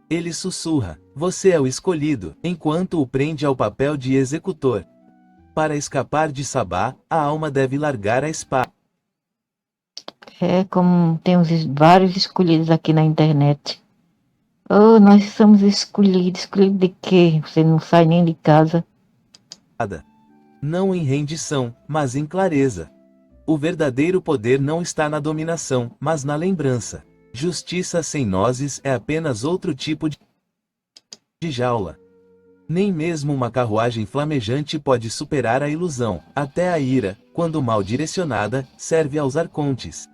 Ele sussurra: você é o escolhido, enquanto o prende ao papel de executor. Para escapar de Sabá, a alma deve largar a espada.
É como temos vários escolhidos aqui na internet. Oh, nós somos escolhidos. Escolhido de quê? Você não sai nem de casa.
Não em rendição, mas em clareza. O verdadeiro poder não está na dominação, mas na lembrança. Justiça sem nozes é apenas outro tipo de jaula. Nem mesmo uma carruagem flamejante pode superar a ilusão. Até a ira, quando mal direcionada, serve aos arcontes.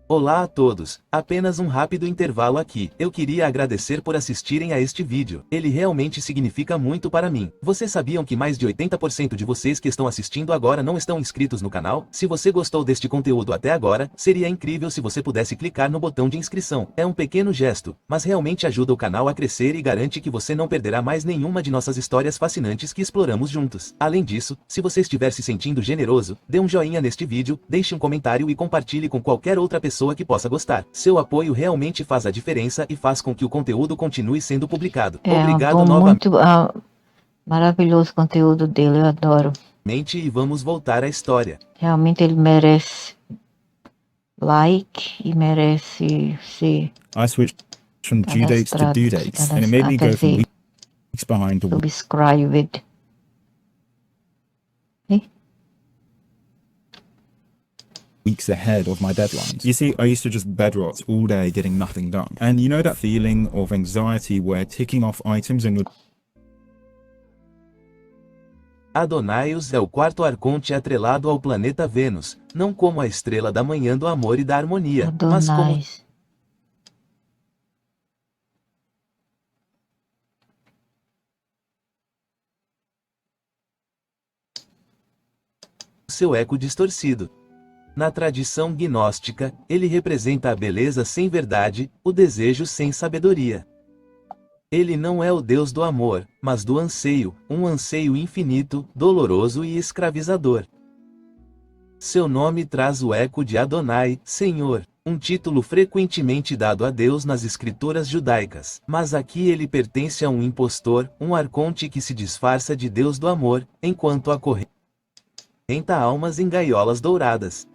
Olá a todos, apenas um rápido intervalo aqui. Eu queria agradecer por assistirem a este vídeo. Ele realmente significa muito para mim. Vocês sabiam que mais de 80% de vocês que estão assistindo agora não estão inscritos no canal? Se você gostou deste conteúdo até agora, seria incrível se você pudesse clicar no botão de inscrição. É um pequeno gesto, mas realmente ajuda o canal a crescer e garante que você não perderá mais nenhuma de nossas histórias fascinantes que exploramos juntos. Além disso, se você estiver se sentindo generoso, dê um joinha neste vídeo, deixe um comentário e compartilhe com qualquer outra pessoa que possa gostar. Seu apoio realmente faz a diferença e faz com que o conteúdo continue sendo publicado. Obrigado novamente.
Maravilhoso o conteúdo dele, eu adoro.
E vamos voltar à história.
Realmente ele merece like e merece ser.
I switched from due dates to due dates, and it made me go from weeks behind to
Subscribed.
weeks ahead of my deadlines. You see, I used to just bedrot all day getting nothing done. And you know that feeling of anxiety where ticking off items in your
Adonaios é o quarto arconte atrelado ao planeta Vênus, não como a estrela da manhã do amor e da harmonia, mas como seu eco distorcido. Na tradição gnóstica, ele representa a beleza sem verdade, o desejo sem sabedoria. Ele não é o Deus do amor, mas do anseio, um anseio infinito, doloroso e escravizador. Seu nome traz o eco de Adonai, Senhor, um título frequentemente dado a Deus nas escrituras judaicas. Mas aqui ele pertence a um impostor, um arconte que se disfarça de Deus do amor, enquanto acorrenta almas em gaiolas douradas.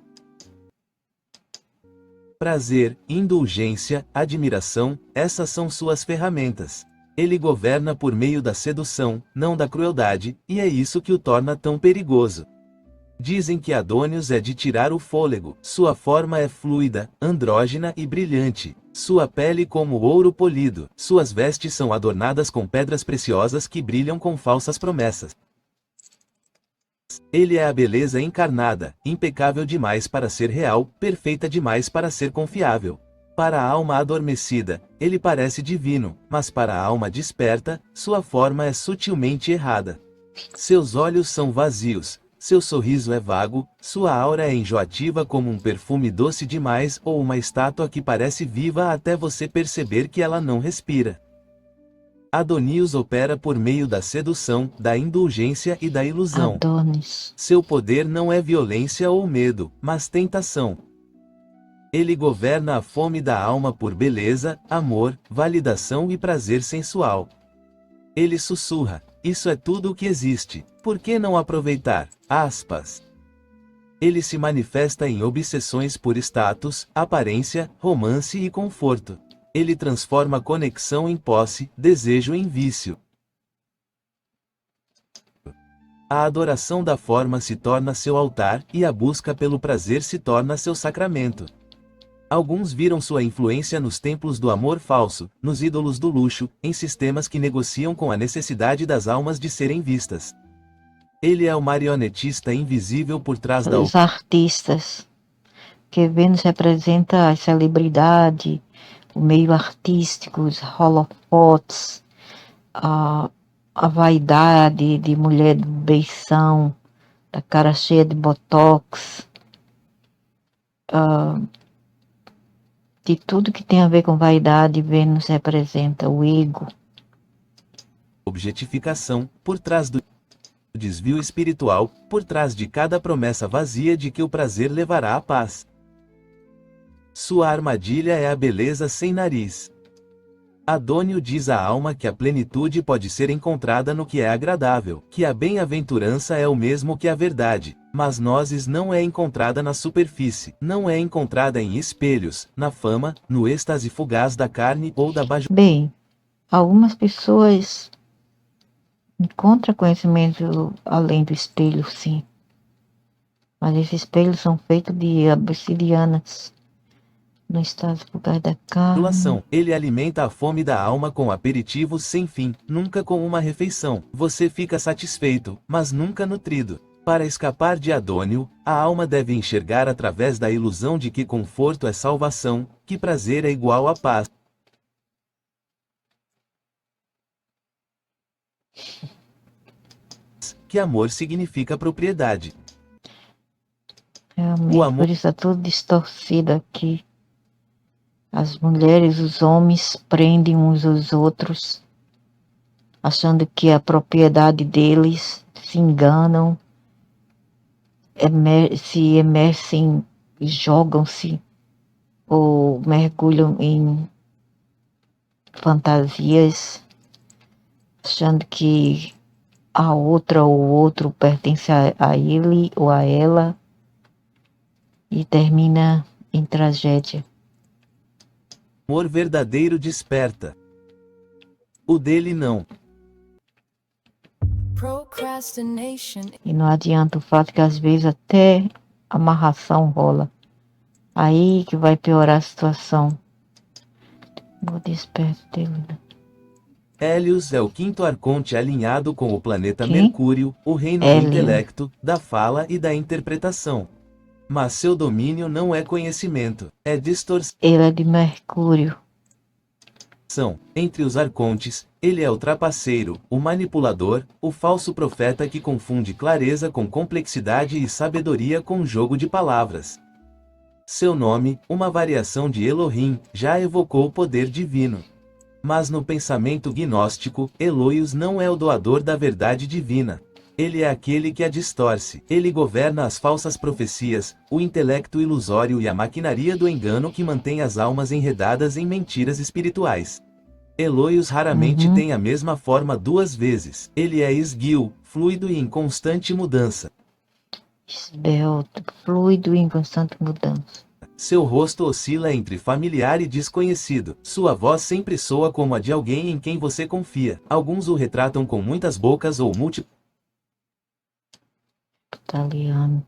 Prazer, indulgência, admiração, essas são suas ferramentas. Ele governa por meio da sedução, não da crueldade, e é isso que o torna tão perigoso. Dizem que Adônios é de tirar o fôlego, sua forma é fluida, andrógina e brilhante, sua pele como ouro polido, suas vestes são adornadas com pedras preciosas que brilham com falsas promessas. Ele é a beleza encarnada, impecável demais para ser real, perfeita demais para ser confiável. Para a alma adormecida, ele parece divino, mas para a alma desperta, sua forma é sutilmente errada. Seus olhos são vazios, seu sorriso é vago, sua aura é enjoativa como um perfume doce demais ou uma estátua que parece viva até você perceber que ela não respira. Adonios opera por meio da sedução, da indulgência e da ilusão.
Adonis.
Seu poder não é violência ou medo, mas tentação. Ele governa a fome da alma por beleza, amor, validação e prazer sensual. Ele sussurra: isso é tudo o que existe, por que não aproveitar? Aspas. Ele se manifesta em obsessões por status, aparência, romance e conforto. Ele transforma conexão em posse, desejo em vício. A adoração da forma se torna seu altar, e a busca pelo prazer se torna seu sacramento. Alguns viram sua influência nos templos do amor falso, nos ídolos do luxo, em sistemas que negociam com a necessidade das almas de serem vistas. Ele é o marionetista invisível por trás da
Os artistas, que Vênus representa a celebridade, o meio artístico, os holofotes, a vaidade de mulher de beição, da cara cheia de botox, de tudo que tem a ver com vaidade. Vênus representa o ego.
objetificação, por trás do desvio espiritual, por trás de cada promessa vazia de que o prazer levará à paz. Sua armadilha é a beleza sem nariz. Adônio diz à alma que a plenitude pode ser encontrada no que é agradável, que a bem-aventurança é o mesmo que a verdade, mas nozes não é encontrada na superfície, não é encontrada em espelhos, na fama, no êxtase fugaz da carne ou da
Bem, algumas pessoas encontram conhecimento além do espelho, sim. Mas esses espelhos são feitos de obsidianas. No estado fugaz da carne.
Ele alimenta a fome da alma com aperitivos sem fim, nunca com uma refeição. Você fica satisfeito, mas nunca nutrido. Para escapar de Adônio, a alma deve enxergar através da ilusão de que conforto é salvação, que prazer é igual a paz. Que amor significa propriedade.
Realmente,
O amor
por isso é tudo distorcido aqui. As mulheres, os homens prendem uns aos outros, achando que é a propriedade deles, se enganam, se emergem, jogam-se ou mergulham em fantasias, achando que a outra ou o outro pertence a ele ou a ela, e termina em tragédia.
O amor verdadeiro desperta. O dele não.
E não adianta o fato que às vezes até amarração rola. Aí que vai piorar a situação. O desperto dele.
Hélios é o quinto arconte alinhado com o planeta
Quem?
Mercúrio, o reino do
Hélio.
intelecto, da fala e da interpretação. Mas seu domínio não é conhecimento, é distorção.
Ele é de Mercúrio.
Entre os arcontes, ele é o trapaceiro, o manipulador, o falso profeta que confunde clareza com complexidade e sabedoria com jogo de palavras. Seu nome, uma variação de Elohim, já evocou o poder divino. Mas no pensamento gnóstico, Eloios não é o doador da verdade divina. Ele é aquele que a distorce. Ele governa as falsas profecias, o intelecto ilusório e a maquinaria do engano que mantém as almas enredadas em mentiras espirituais. Eloios raramente tem a mesma forma duas vezes. Ele é esguio, fluido e em constante mudança.
Esbelto, fluido e em constante mudança.
Seu rosto oscila entre familiar e desconhecido. Sua voz sempre soa como a de alguém em quem você confia. Alguns o retratam com muitas bocas ou múltiplas
Italiano.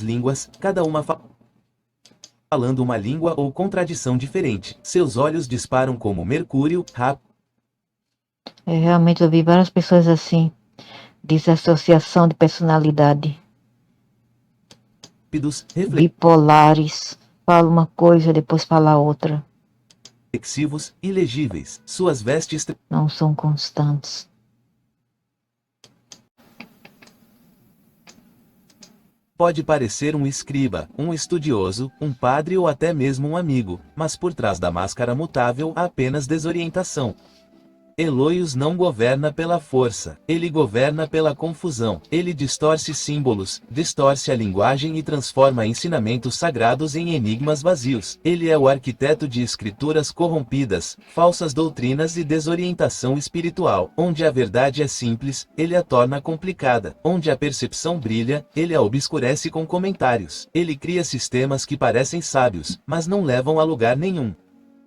línguas, cada uma falando uma língua ou contradição diferente. Seus olhos disparam como mercúrio,
Realmente eu vi várias pessoas assim, desassociação de personalidade,
rápidos,
bipolares, fala uma coisa depois fala outra,
reflexivos, ilegíveis. Suas vestes
não são constantes.
pode parecer um escriba, um estudioso, um padre ou até mesmo um amigo, mas por trás da máscara mutável há apenas desorientação. Eloios não governa pela força, ele governa pela confusão. Ele distorce símbolos, distorce a linguagem e transforma ensinamentos sagrados em enigmas vazios. Ele é o arquiteto de escrituras corrompidas, falsas doutrinas e desorientação espiritual. Onde a verdade é simples, ele a torna complicada. Onde a percepção brilha, ele a obscurece com comentários. Ele cria sistemas que parecem sábios, mas não levam a lugar nenhum.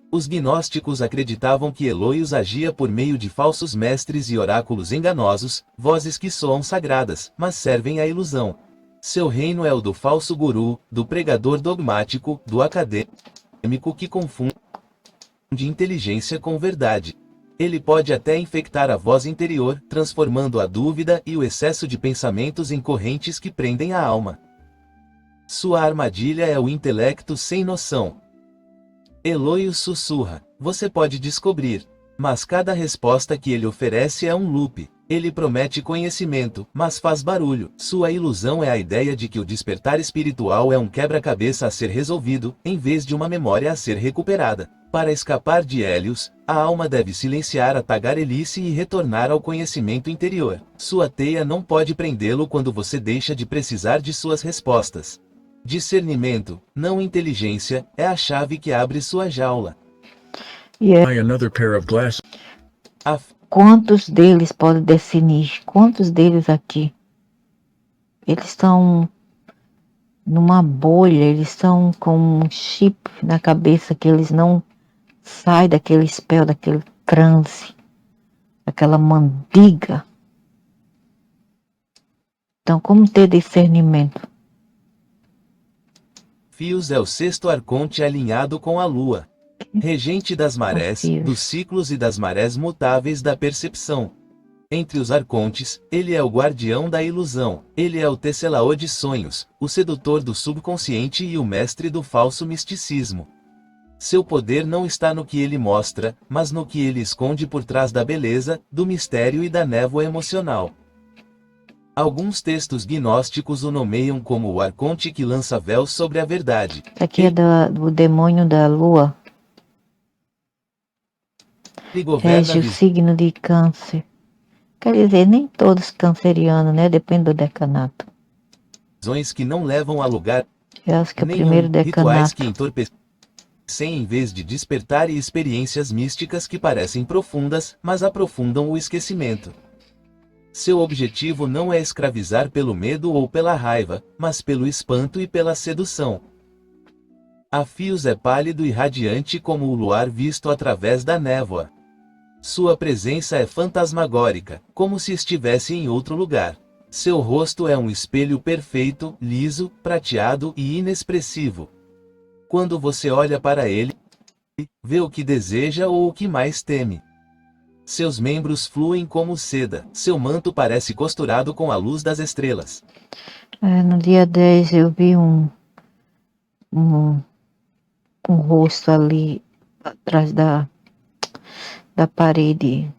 Os gnósticos acreditavam que Eloios agia por meio de falsos mestres e oráculos enganosos, vozes que soam sagradas, mas servem à ilusão. Seu reino é o do falso guru, do pregador dogmático, do acadêmico que confunde inteligência com verdade. Ele pode até infectar a voz interior, transformando a dúvida e o excesso de pensamentos em correntes que prendem a alma. Sua armadilha é o intelecto sem noção. Eloios sussurra, você pode descobrir. Mas cada resposta que ele oferece é um loop. Ele promete conhecimento, mas faz barulho. Sua ilusão é a ideia de que o despertar espiritual é um quebra-cabeça a ser resolvido, em vez de uma memória a ser recuperada. Para escapar de Hélios, a alma deve silenciar a tagarelice e retornar ao conhecimento interior. Sua teia não pode prendê-lo quando você deixa de precisar de suas respostas. Discernimento, não inteligência, é a chave que abre sua jaula.
Buy another pair of glasses.
Quantos deles podem definir? Quantos deles aqui? Eles estão numa bolha, eles estão com um chip na cabeça que eles não saem daquele espelho, daquele transe, daquela mandiga. Então, como ter discernimento?
Fios é o sexto arconte alinhado com a lua. Regente das marés, dos ciclos e das marés mutáveis da percepção. Entre os arcontes, ele é o guardião da ilusão. Ele é o tecelaô de sonhos, o sedutor do subconsciente e o mestre do falso misticismo. Seu poder não está no que ele mostra, mas no que ele esconde por trás da beleza, do mistério e da névoa emocional. Alguns textos gnósticos o nomeiam como o arconte que lança véus sobre a verdade.
Aqui é do demônio da lua.
Ele governa
Rege o signo de câncer. Quer dizer, nem todos cancerianos, né? Depende do decanato.
visões que não levam a lugar
Eu acho que é o
nenhum,
primeiro
rituais
decanato.
que entorpecem em vez de despertar e experiências místicas que parecem profundas, mas aprofundam o esquecimento. Seu objetivo não é escravizar pelo medo ou pela raiva, mas pelo espanto e pela sedução. A Fios é pálido e radiante como o luar visto através da névoa. Sua presença é fantasmagórica, como se estivesse em outro lugar. Seu rosto é um espelho perfeito, liso, prateado e inexpressivo. Quando você olha para ele, vê o que deseja ou o que mais teme. Seus membros fluem como seda, seu manto parece costurado com a luz das estrelas.
No dia 10 eu vi um, um rosto ali atrás da parede,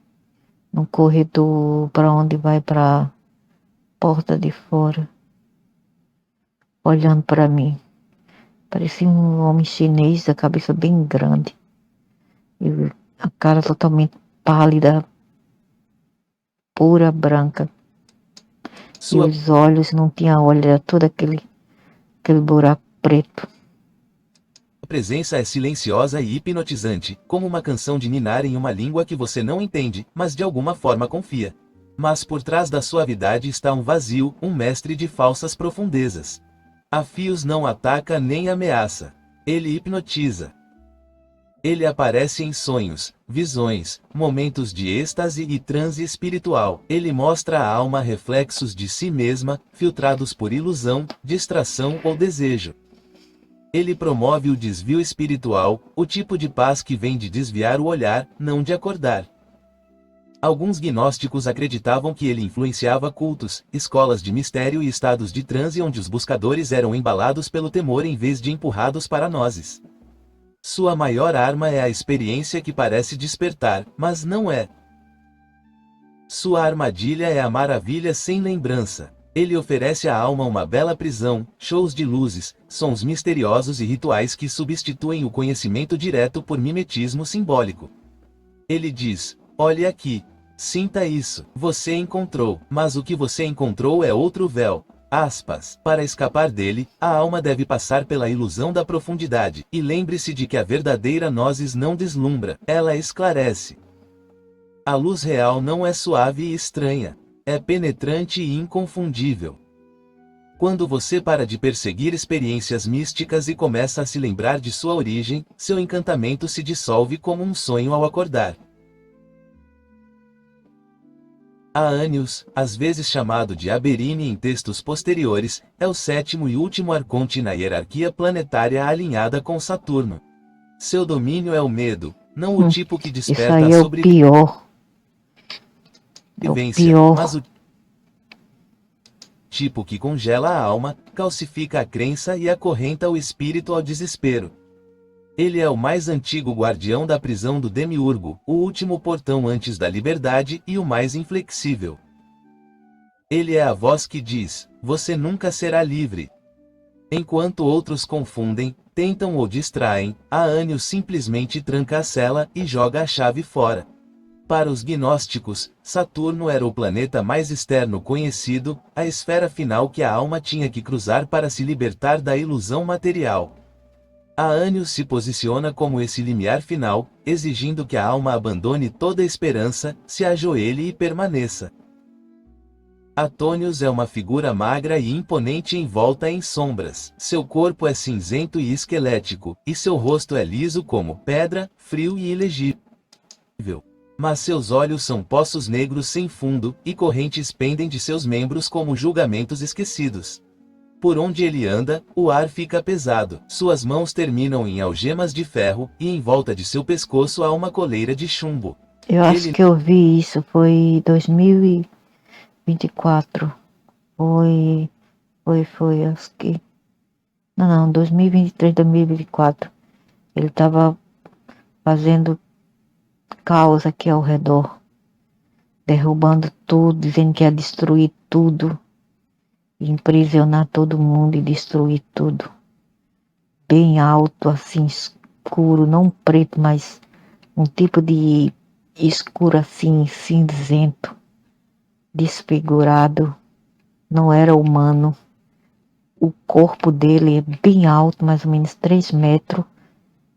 no corredor para onde vai para porta de fora, olhando para mim. Parecia um homem chinês, a cabeça bem grande, e a cara totalmente pálida, pura branca. E
Sua
os olhos não tinha olho, era todo aquele buraco preto.
presença é silenciosa e hipnotizante, como uma canção de ninar em uma língua que você não entende, mas de alguma forma confia. Mas por trás da suavidade está um vazio, um mestre de falsas profundezas. A fios não ataca nem ameaça. Ele hipnotiza. Ele aparece em sonhos, visões, momentos de êxtase e transe espiritual. Ele mostra à alma reflexos de si mesma, filtrados por ilusão, distração ou desejo. Ele promove o desvio espiritual, o tipo de paz que vem de desviar o olhar, não de acordar. Alguns gnósticos acreditavam que ele influenciava cultos, escolas de mistério e estados de transe onde os buscadores eram embalados pelo temor em vez de empurrados para nozes. Sua maior arma é a experiência que parece despertar, mas não é. Sua armadilha é a maravilha sem lembrança. Ele oferece à alma uma bela prisão, shows de luzes, sons misteriosos e rituais que substituem o conhecimento direto por mimetismo simbólico. Ele diz: olhe aqui, sinta isso, você encontrou, mas o que você encontrou é outro véu. Aspas. Para escapar dele, a alma deve passar pela ilusão da profundidade, e lembre-se de que a verdadeira nozes não deslumbra, ela esclarece. A luz real não é suave e estranha. É penetrante e inconfundível. Quando você para de perseguir experiências místicas e começa a se lembrar de sua origem, seu encantamento se dissolve como um sonho ao acordar. A Anius, às vezes chamado de Aberine em textos posteriores, é o sétimo e último arconte na hierarquia planetária alinhada com Saturno. Seu domínio é o medo, não o tipo que
Isso
desperta
aí
a
é o pior. É o
sobrevivência,
pior.
mas o tipo que congela a alma, calcifica a crença e acorrenta o espírito ao desespero. Ele é o mais antigo guardião da prisão do Demiurgo, o último portão antes da liberdade e o mais inflexível. Ele é a voz que diz: você nunca será livre. Enquanto outros confundem, tentam ou distraem, a Anius simplesmente tranca a cela e joga a chave fora. Para os gnósticos, Saturno era o planeta mais externo conhecido, a esfera final que a alma tinha que cruzar para se libertar da ilusão material. A Anius se posiciona como esse limiar final, exigindo que a alma abandone toda esperança, se ajoelhe e permaneça. Atonius é uma figura magra e imponente envolta em sombras. Seu corpo é cinzento e esquelético, e seu rosto é liso como pedra, frio e ilegível. Mas seus olhos são poços negros sem fundo, e correntes pendem de seus membros como julgamentos esquecidos. Por onde ele anda, o ar fica pesado, suas mãos terminam em algemas de ferro, e em volta de seu pescoço há uma coleira de chumbo.
Eu acho
Ele
que eu vi isso, foi em 2024. Foi, acho que... Não, 2023, 2024. Ele estava fazendo caos aqui ao redor, derrubando tudo, dizendo que ia destruir tudo, imprisionar todo mundo e destruir tudo. Bem alto, assim, escuro, não preto, mas um tipo de escuro assim, cinzento, desfigurado, não era humano. O corpo dele é bem alto, mais ou menos 3 metros,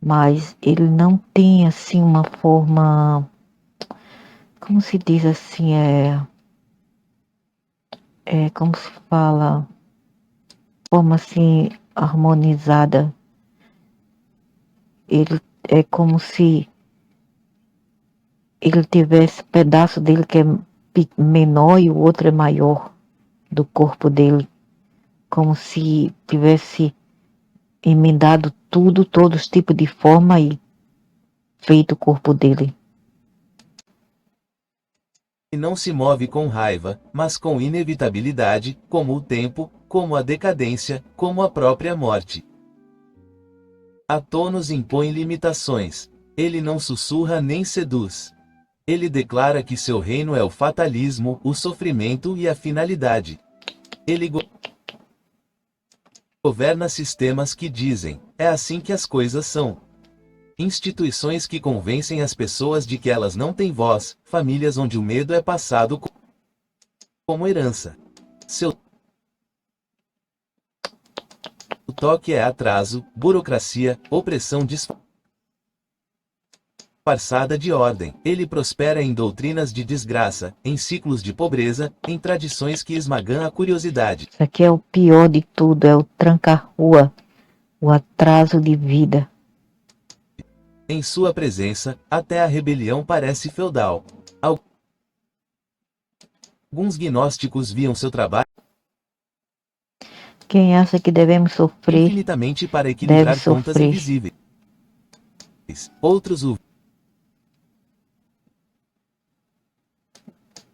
mas ele não tem assim uma forma, como se diz assim, como se fala, forma assim harmonizada. Ele é como se ele tivesse pedaço dele que é menor e o outro é maior do corpo dele, como se tivesse emendado tudo, todos os tipos de forma e feito o corpo dele.
não se move com raiva, mas com inevitabilidade, como o tempo, como a decadência, como a própria morte. Athos impõe limitações. Ele não sussurra nem seduz. Ele declara que seu reino é o fatalismo, o sofrimento e a finalidade. Ele governa sistemas que dizem, é assim que as coisas são. Instituições que convencem as pessoas de que elas não têm voz, famílias onde o medo é passado como herança. Seu toque é atraso, burocracia, opressão disfarçada de ordem. Ele prospera em doutrinas de desgraça, em ciclos de pobreza, em tradições que esmagam a curiosidade.
Isso aqui é o pior de tudo, é o tranca-rua, o atraso de vida.
Em sua presença, até a rebelião parece feudal. Alguns gnósticos viam seu trabalho
Quem acha que devemos sofrer,
infinitamente para equilibrar
deve
contas
sofrer.
invisíveis. Outros o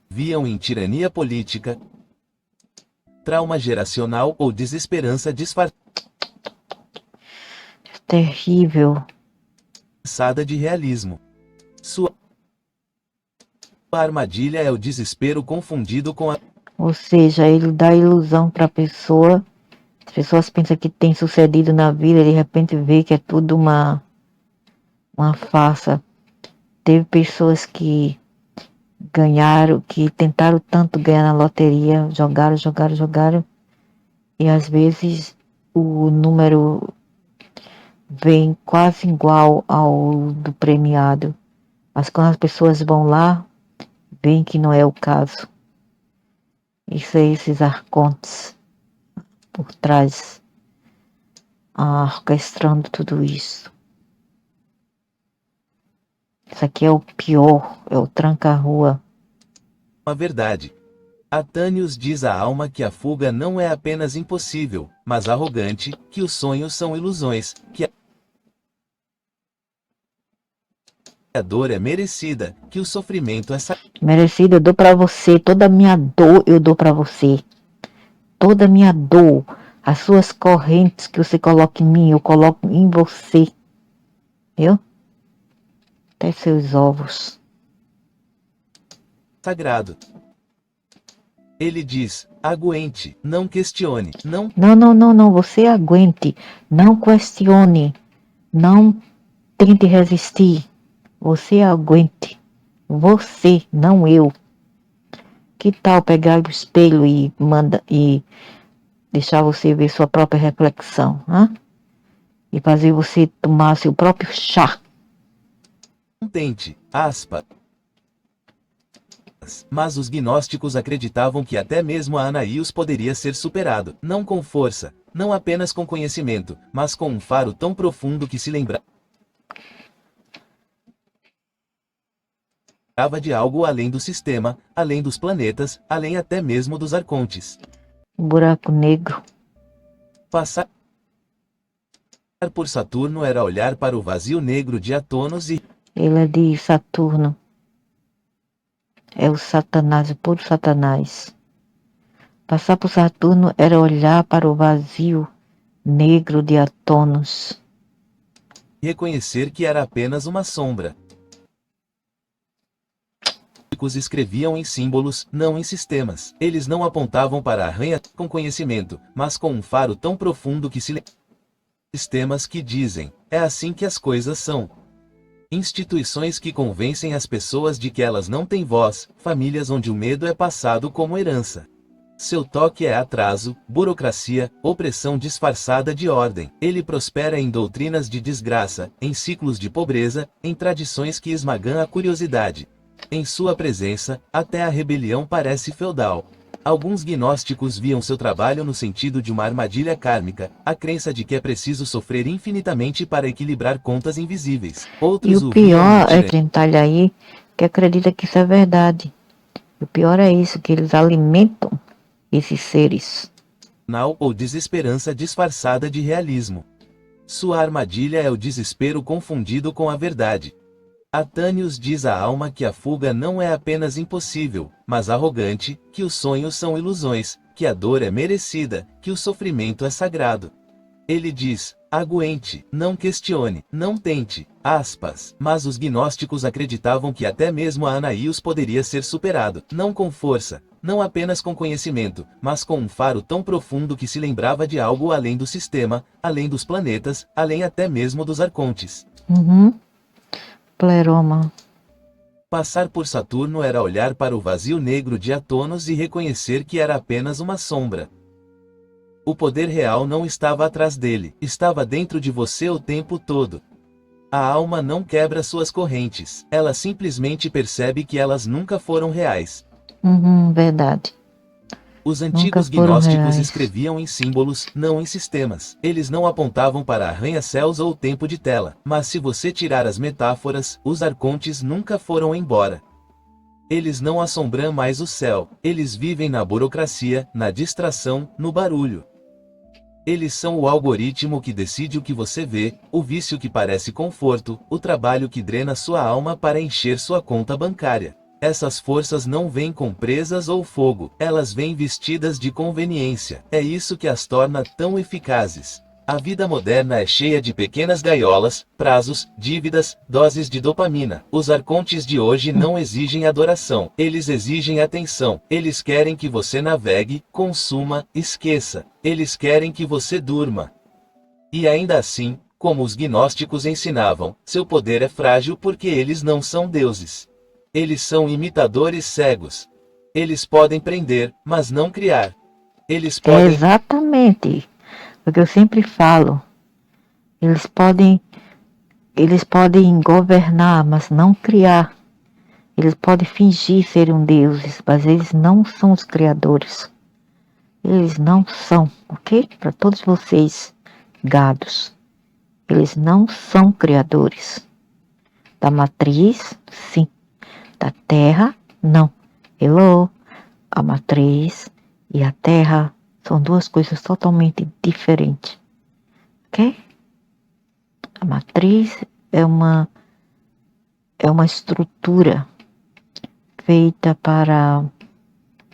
viam em tirania política, trauma geracional ou desesperança disfarçada
Terrível.
de realismo. Sua armadilha é o desespero confundido com a
Ou seja, ele dá ilusão para a pessoa. As pessoas pensam que tem sucedido na vida, de repente vê que é tudo uma farsa. Teve pessoas que ganharam, que tentaram tanto ganhar na loteria, jogaram, e às vezes o número vem quase igual ao do premiado. Mas quando as pessoas vão lá, veem que não é o caso. Isso é esses arcontes por trás, orquestrando tudo isso. Isso aqui é o pior, é o tranca-rua.
verdade. Athanius diz à alma que a fuga não é apenas impossível, mas arrogante, que os sonhos são ilusões, que a dor é merecida, que o sofrimento é
Merecido, eu dou pra você, toda a minha dor eu dou pra você. Toda a minha dor, as suas correntes que você coloca em mim, eu coloco em você. Viu? Até seus ovos.
sagrado. Ele diz, aguente, não questione, não
Não, você aguente. Não questione. Não tente resistir. Você aguente. Você, não eu. Que tal pegar o espelho e deixar você ver sua própria reflexão, hein? E fazer você tomar seu próprio chá.
tente, aspas. Mas os gnósticos acreditavam que até mesmo a Anaios poderia ser superado, não com força, não apenas com conhecimento, mas com um faro tão profundo que se lembrava de algo além do sistema, além dos planetas, além até mesmo dos arcontes.
Um buraco negro.
Passar por Saturno era olhar para o vazio negro de Athos e
Ele é de Saturno. É o Satanás, o puro Satanás. Passar por Saturno era olhar para o vazio negro de Athos.
reconhecer que era apenas uma sombra. Os escreviam em símbolos, não em sistemas. Eles não apontavam para a arranha com conhecimento, mas com um faro tão profundo que se sistemas que dizem, é assim que as coisas são. Instituições que convencem as pessoas de que elas não têm voz, famílias onde o medo é passado como herança. Seu toque é atraso, burocracia, opressão disfarçada de ordem. Ele prospera em doutrinas de desgraça, em ciclos de pobreza, em tradições que esmagam a curiosidade. Em sua presença, até a rebelião parece feudal. Alguns gnósticos viam seu trabalho no sentido de uma armadilha kármica, a crença de que é preciso sofrer infinitamente para equilibrar contas invisíveis.
E
Outros
o
o viam
pior
no
é quem tá aí que acredita que isso é verdade. O pior é isso, que eles alimentam esses seres.
tiranial ou desesperança disfarçada de realismo. Sua armadilha é o desespero confundido com a verdade. Athanius diz à alma que a fuga não é apenas impossível, mas arrogante, que os sonhos são ilusões, que a dor é merecida, que o sofrimento é sagrado. Ele diz: aguente, não questione, não tente, aspas. Mas os gnósticos acreditavam que até mesmo a Anaios poderia ser superado, não com força, não apenas com conhecimento, mas com um faro tão profundo que se lembrava de algo além do sistema, além dos planetas, além até mesmo dos arcontes.
Pleroma.
Passar por Saturno era olhar para o vazio negro de Atonos e reconhecer que era apenas uma sombra. O poder real não estava atrás dele, estava dentro de você o tempo todo. A alma não quebra suas correntes, ela simplesmente percebe que elas nunca foram reais.
Verdade.
Os antigos
foram
gnósticos
reais.
escreviam em símbolos, não em sistemas. Eles não apontavam para arranha-céus ou tempo de tela. Mas se você tirar as metáforas, os arcontes nunca foram embora. Eles não assombram mais o céu. Eles vivem na burocracia, na distração, no barulho. Eles são o algoritmo que decide o que você vê, o vício que parece conforto, o trabalho que drena sua alma para encher sua conta bancária. Essas forças não vêm com presas ou fogo, elas vêm vestidas de conveniência. É isso que as torna tão eficazes. A vida moderna é cheia de pequenas gaiolas, prazos, dívidas, doses de dopamina. Os arcontes de hoje não exigem adoração, eles exigem atenção. Eles querem que você navegue, consuma, esqueça. Eles querem que você durma. E ainda assim, como os gnósticos ensinavam, seu poder é frágil porque eles não são deuses. Eles são imitadores cegos. Eles podem prender, mas não criar. Eles podem...
Exatamente. O que eu sempre falo. Eles podem governar, mas não criar. Eles podem fingir serem deuses, mas eles não são os criadores. Eles não são, ok? Para todos vocês, gados. Eles não são criadores. Da matriz, sim. Da terra, não. Hello. A matriz e a terra são duas coisas totalmente diferentes. Ok? A matriz é uma estrutura feita para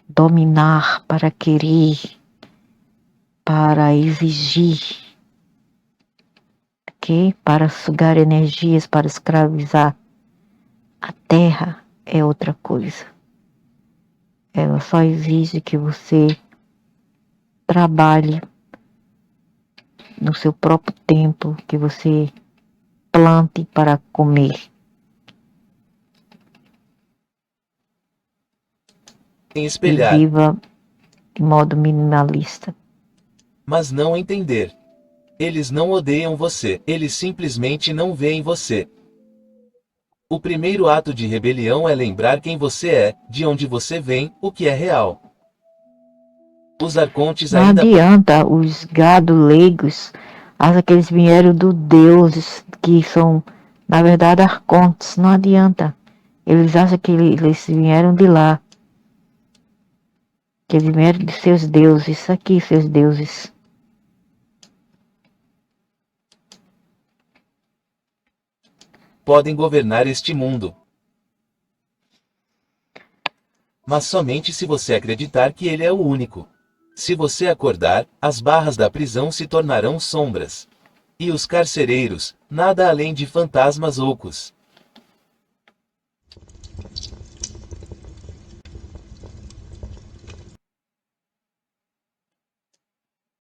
dominar, para querer, para exigir, ok? Para sugar energias, para escravizar. A terra é outra coisa. Ela só exige que você trabalhe no seu próprio tempo, que você plante para comer.
em
E
espelhar,
viva de modo minimalista.
mas não entender. Eles não odeiam você, eles simplesmente não veem você. O primeiro ato de rebelião é lembrar quem você é, de onde você vem, o que é real. Os arcontes
Não
ainda...
adianta os gado leigos acham que eles vieram do deuses, que são, na verdade, arcontes. Não adianta. Eles acham que eles vieram de lá. Que eles vieram de seus deuses. Isso aqui, seus deuses.
podem governar este mundo. Mas somente se você acreditar que ele é o único. Se você acordar, as barras da prisão se tornarão sombras. E os carcereiros, nada além de fantasmas ocos.